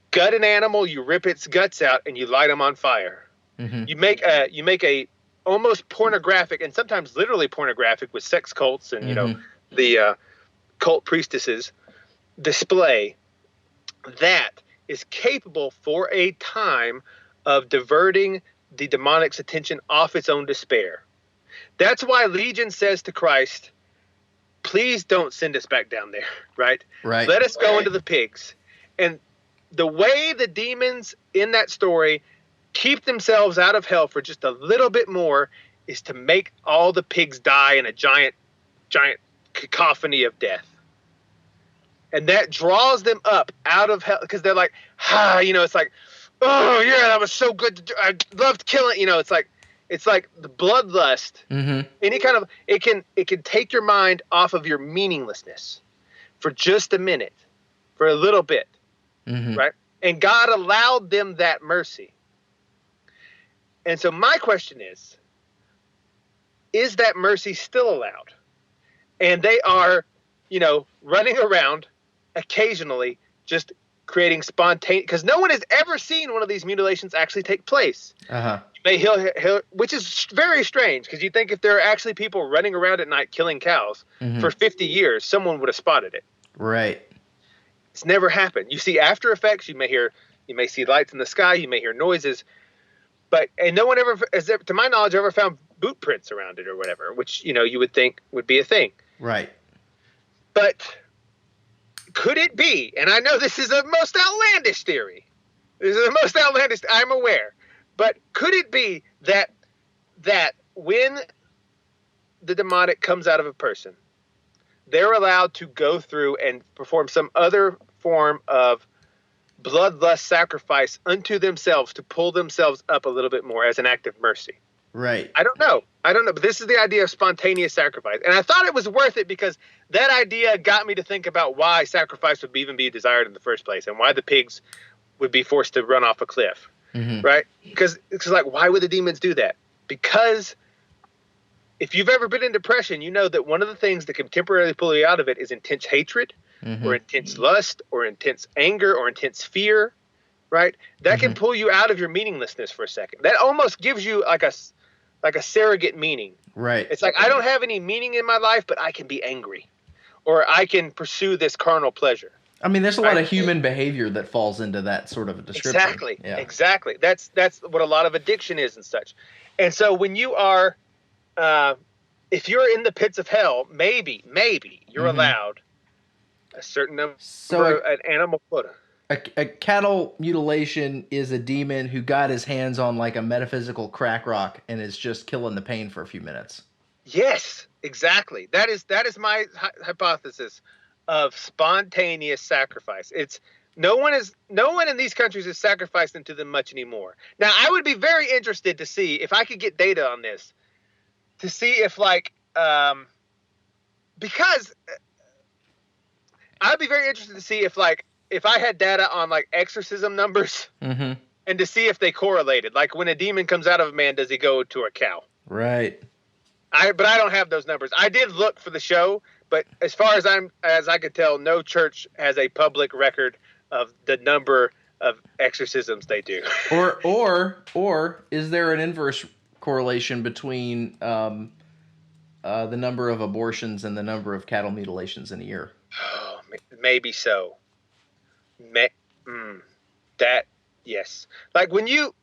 gut an animal, you rip its guts out, and you light them on fire. You make a almost pornographic, and sometimes literally pornographic, with sex cults and the cult priestesses display that is capable for a time of diverting the demonic's attention off its own despair. That's why Legion says to Christ, please don't send us back down there, right? Right. Let us go into the pigs. And the way the demons in that story keep themselves out of hell for just a little bit more is to make all the pigs die in a giant cacophony of death. And that draws them up out of hell because they're like, it's like, oh yeah, that was so good. I loved killing. It's like the bloodlust. Any kind of it can take your mind off of your meaninglessness for just a minute, for a little bit, right? And God allowed them that mercy. And so my question is that mercy still allowed? And they are, running around occasionally just creating spontaneous, because no one has ever seen one of these mutilations actually take place. Which is very strange, because you think if there are actually people running around at night killing cows for 50 years, someone would have spotted it. Right. It's never happened. You see after effects, you may see lights in the sky, you may hear noises, and no one ever, to my knowledge, ever found boot prints around it or whatever, which, you would think would be a thing. Right. But could it be, and I know this is the most outlandish theory. This is the most outlandish, I'm aware. But could it be that when the demonic comes out of a person, they're allowed to go through and perform some other form of bloodlust sacrifice unto themselves to pull themselves up a little bit more as an act of mercy? Right. I don't know. But this is the idea of spontaneous sacrifice. And I thought it was worth it because that idea got me to think about why sacrifice would even be desired in the first place and why the pigs would be forced to run off a cliff. Right? Because it's like, why would the demons do that? Because if you've ever been in depression, you know that one of the things that can temporarily pull you out of it is intense hatred or intense lust or intense anger or intense fear. Right? That can pull you out of your meaninglessness for a second. That almost gives you like a surrogate meaning. Right. It's like, I don't have any meaning in my life, but I can be angry, or I can pursue this carnal pleasure. I mean, there's a lot of human behavior that falls into that sort of a description. Exactly. Yeah. Exactly. That's what a lot of addiction is and such. And so when you are, if you're in the pits of hell, maybe you're allowed a certain number, an animal quota. A cattle mutilation is a demon who got his hands on like a metaphysical crack rock and is just killing the pain for a few minutes. Yes, exactly. That is my hypothesis of spontaneous sacrifice. It's no one in these countries is sacrificing to them much anymore. Now, I would be very interested to see if I could get data on this, to see if because I'd be very interested to see if if I had data on like exorcism numbers Mm-hmm. and to see if they correlated, like when a demon comes out of a man, does he go to a cow? Right. But I don't have those numbers. I did look for the show, but as far as I could tell, no church has a public record of the number of exorcisms they do. Or is there an inverse correlation between the number of abortions and the number of cattle mutilations in a year? Oh, maybe so. That yes. Like when you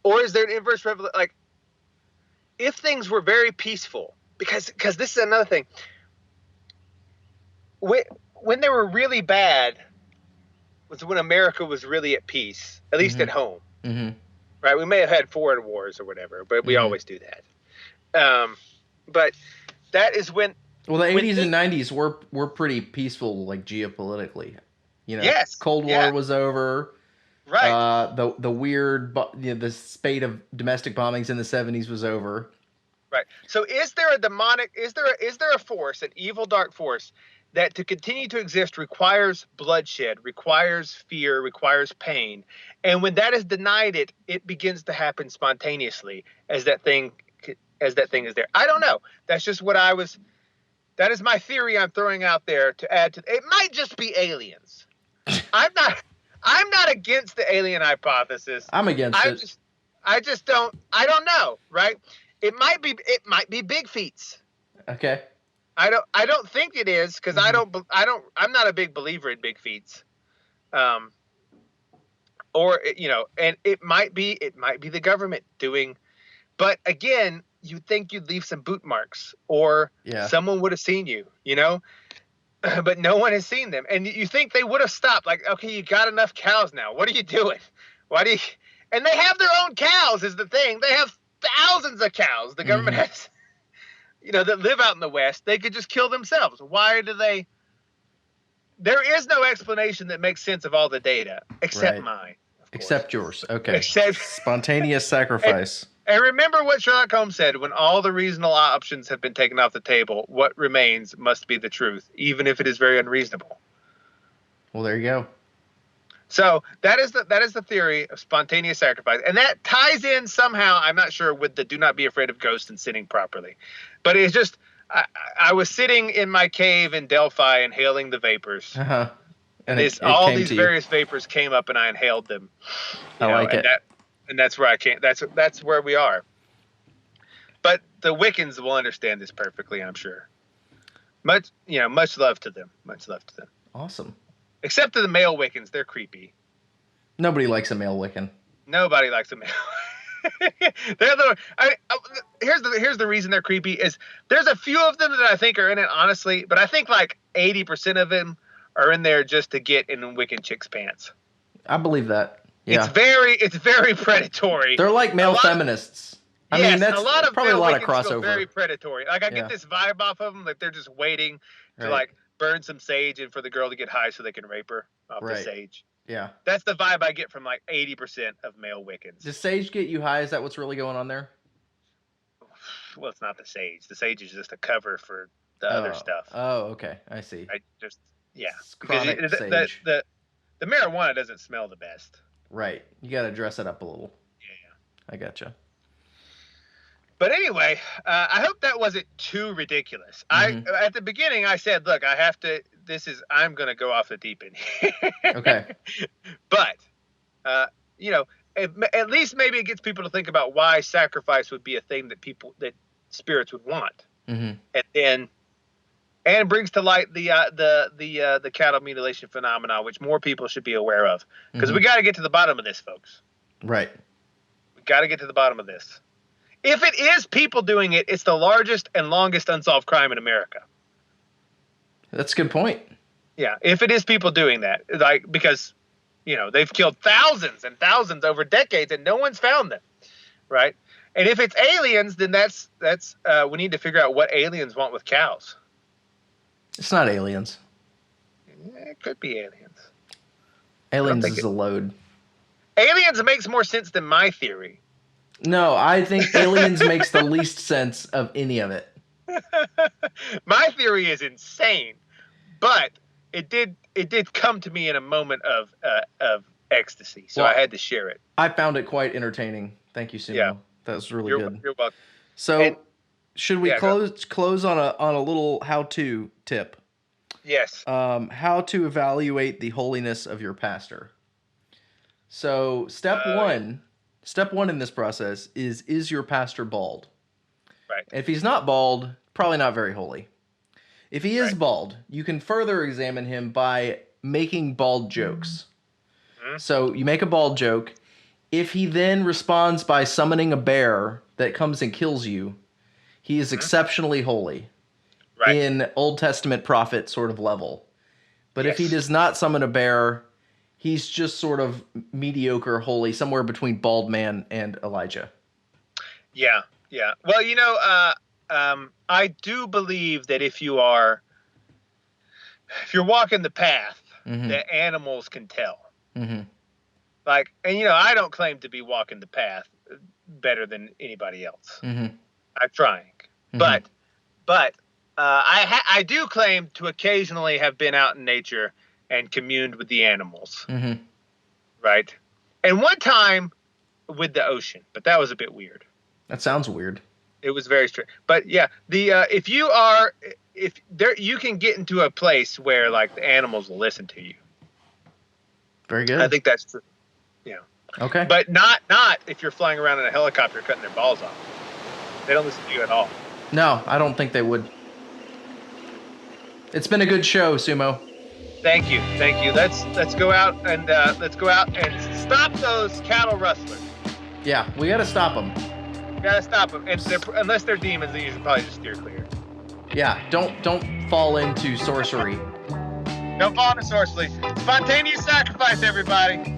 or is there an inverse revelation? Like if things were very peaceful, because this is another thing. When they were really bad was when America was really at peace, at least at home. Mm-hmm. Right? We may have had foreign wars or whatever, but we always do that. But that is when. Well, the 80s and 90s were pretty peaceful, like geopolitically. Yes. Cold War was over. Right. The weird, the spate of domestic bombings in the 70s was over. Right. So is there a force, an evil dark force, that to continue to exist requires bloodshed, requires fear, requires pain, and when that is denied, it begins to happen spontaneously as that thing is there. I don't know. That's just what that is my theory I'm throwing out there to add to. It might just be aliens. I'm not against the alien hypothesis. I'm against it. I don't know, right? It might be big feats. Okay. I don't think it is because I'm not a big believer in big feats. And it might be the government doing, but again, you'd think you'd leave some boot marks or someone would have seen you, but no one has seen them. And you think they would have stopped, like, okay, you got enough cows now. What are you doing? And they have their own cows is the thing. They have thousands of cows. The government has, that live out in the West. They could just kill themselves. Why do they? There is no explanation that makes sense of all the data except mine. Except yours. Okay. Spontaneous sacrifice. And remember what Sherlock Holmes said, when all the reasonable options have been taken off the table, what remains must be the truth, even if it is very unreasonable. Well, there you go. So that is the theory of spontaneous sacrifice. And that ties in somehow, I'm not sure, with the do not be afraid of ghosts and sitting properly. But it's just, I was sitting in my cave in Delphi inhaling the vapors. Uh-huh. And all these various vapors came up and I inhaled them. I like it. And that's where I can't. That's where we are. But the Wiccans will understand this perfectly, I'm sure. Much love to them. Much love to them. Awesome. Except to the male Wiccans, they're creepy. Nobody likes a male Wiccan. Nobody likes a male. Here's the reason they're creepy is there's a few of them that I think are in it honestly, but I think like 80% of them are in there just to get in Wiccan chicks' pants. I believe that. Yeah. It's very predatory. They're like male feminists. I mean, that's probably a lot of crossover. Very predatory. Like I get this vibe off of them, like they're just waiting to like burn some sage and for the girl to get high so they can rape her off the sage. Yeah. That's the vibe I get from like 80% of male Wiccans. Does sage get you high? Is that what's really going on there? Well, it's not the sage. The sage is just a cover for the other stuff. Oh, okay. I see. Because the marijuana doesn't smell the best. Right. You got to dress it up a little. Yeah. I gotcha. But anyway, I hope that wasn't too ridiculous. At the beginning, I said, look, I'm going to go off the deep end. Okay. But, at least maybe it gets people to think about why sacrifice would be a thing that spirits would want. Mm-hmm. And brings to light the cattle mutilation phenomenon, which more people should be aware of. Because we got to get to the bottom of this, folks. Right. We got to get to the bottom of this. If it is people doing it, it's the largest and longest unsolved crime in America. That's a good point. Yeah, if it is people doing that, because they've killed thousands and thousands over decades and no one's found them, right? And if it's aliens, then that's we need to figure out what aliens want with cows. It's not aliens. It could be aliens. Aliens is a load. Aliens makes more sense than my theory. No, I think aliens makes the least sense of any of it. My theory is insane, but it did come to me in a moment of ecstasy, so I had to share it. I found it quite entertaining. Thank you, Sumo. Yeah. That was really good. You're welcome. So, should we close on a little how-to tip? Yes. How to evaluate the holiness of your pastor. So, step one in this process is your pastor bald? Right. If he's not bald, probably not very holy. If he is bald, you can further examine him by making bald jokes. Mm-hmm. So you make a bald joke. If he then responds by summoning a bear that comes and kills you, he is exceptionally holy. Right. In Old Testament prophet sort of level. But if he does not summon a bear, he's just sort of mediocre holy, somewhere between bald man and Elijah. Yeah. Well, I do believe that if you're walking the path, that animals can tell. Mm-hmm. Like, and I don't claim to be walking the path better than anybody else. Mm-hmm. I'm trying, but I do claim to occasionally have been out in nature and communed with the animals. Mm-hmm. Right, and one time with the ocean, but that was a bit weird. That sounds weird. It was very strange. But yeah, if you can get into a place where like the animals will listen to you. Very good. I think that's true. Yeah. Okay. But not if you're flying around in a helicopter cutting their balls off. They don't listen to you at all. No, I don't think they would. It's been a good show, Sumo. Thank you. Let's go out and stop those cattle rustlers. Yeah, we got to stop them. And unless they're demons, then you should probably just steer clear. Yeah, don't fall into sorcery. Don't fall into sorcery. Spontaneous sacrifice, everybody.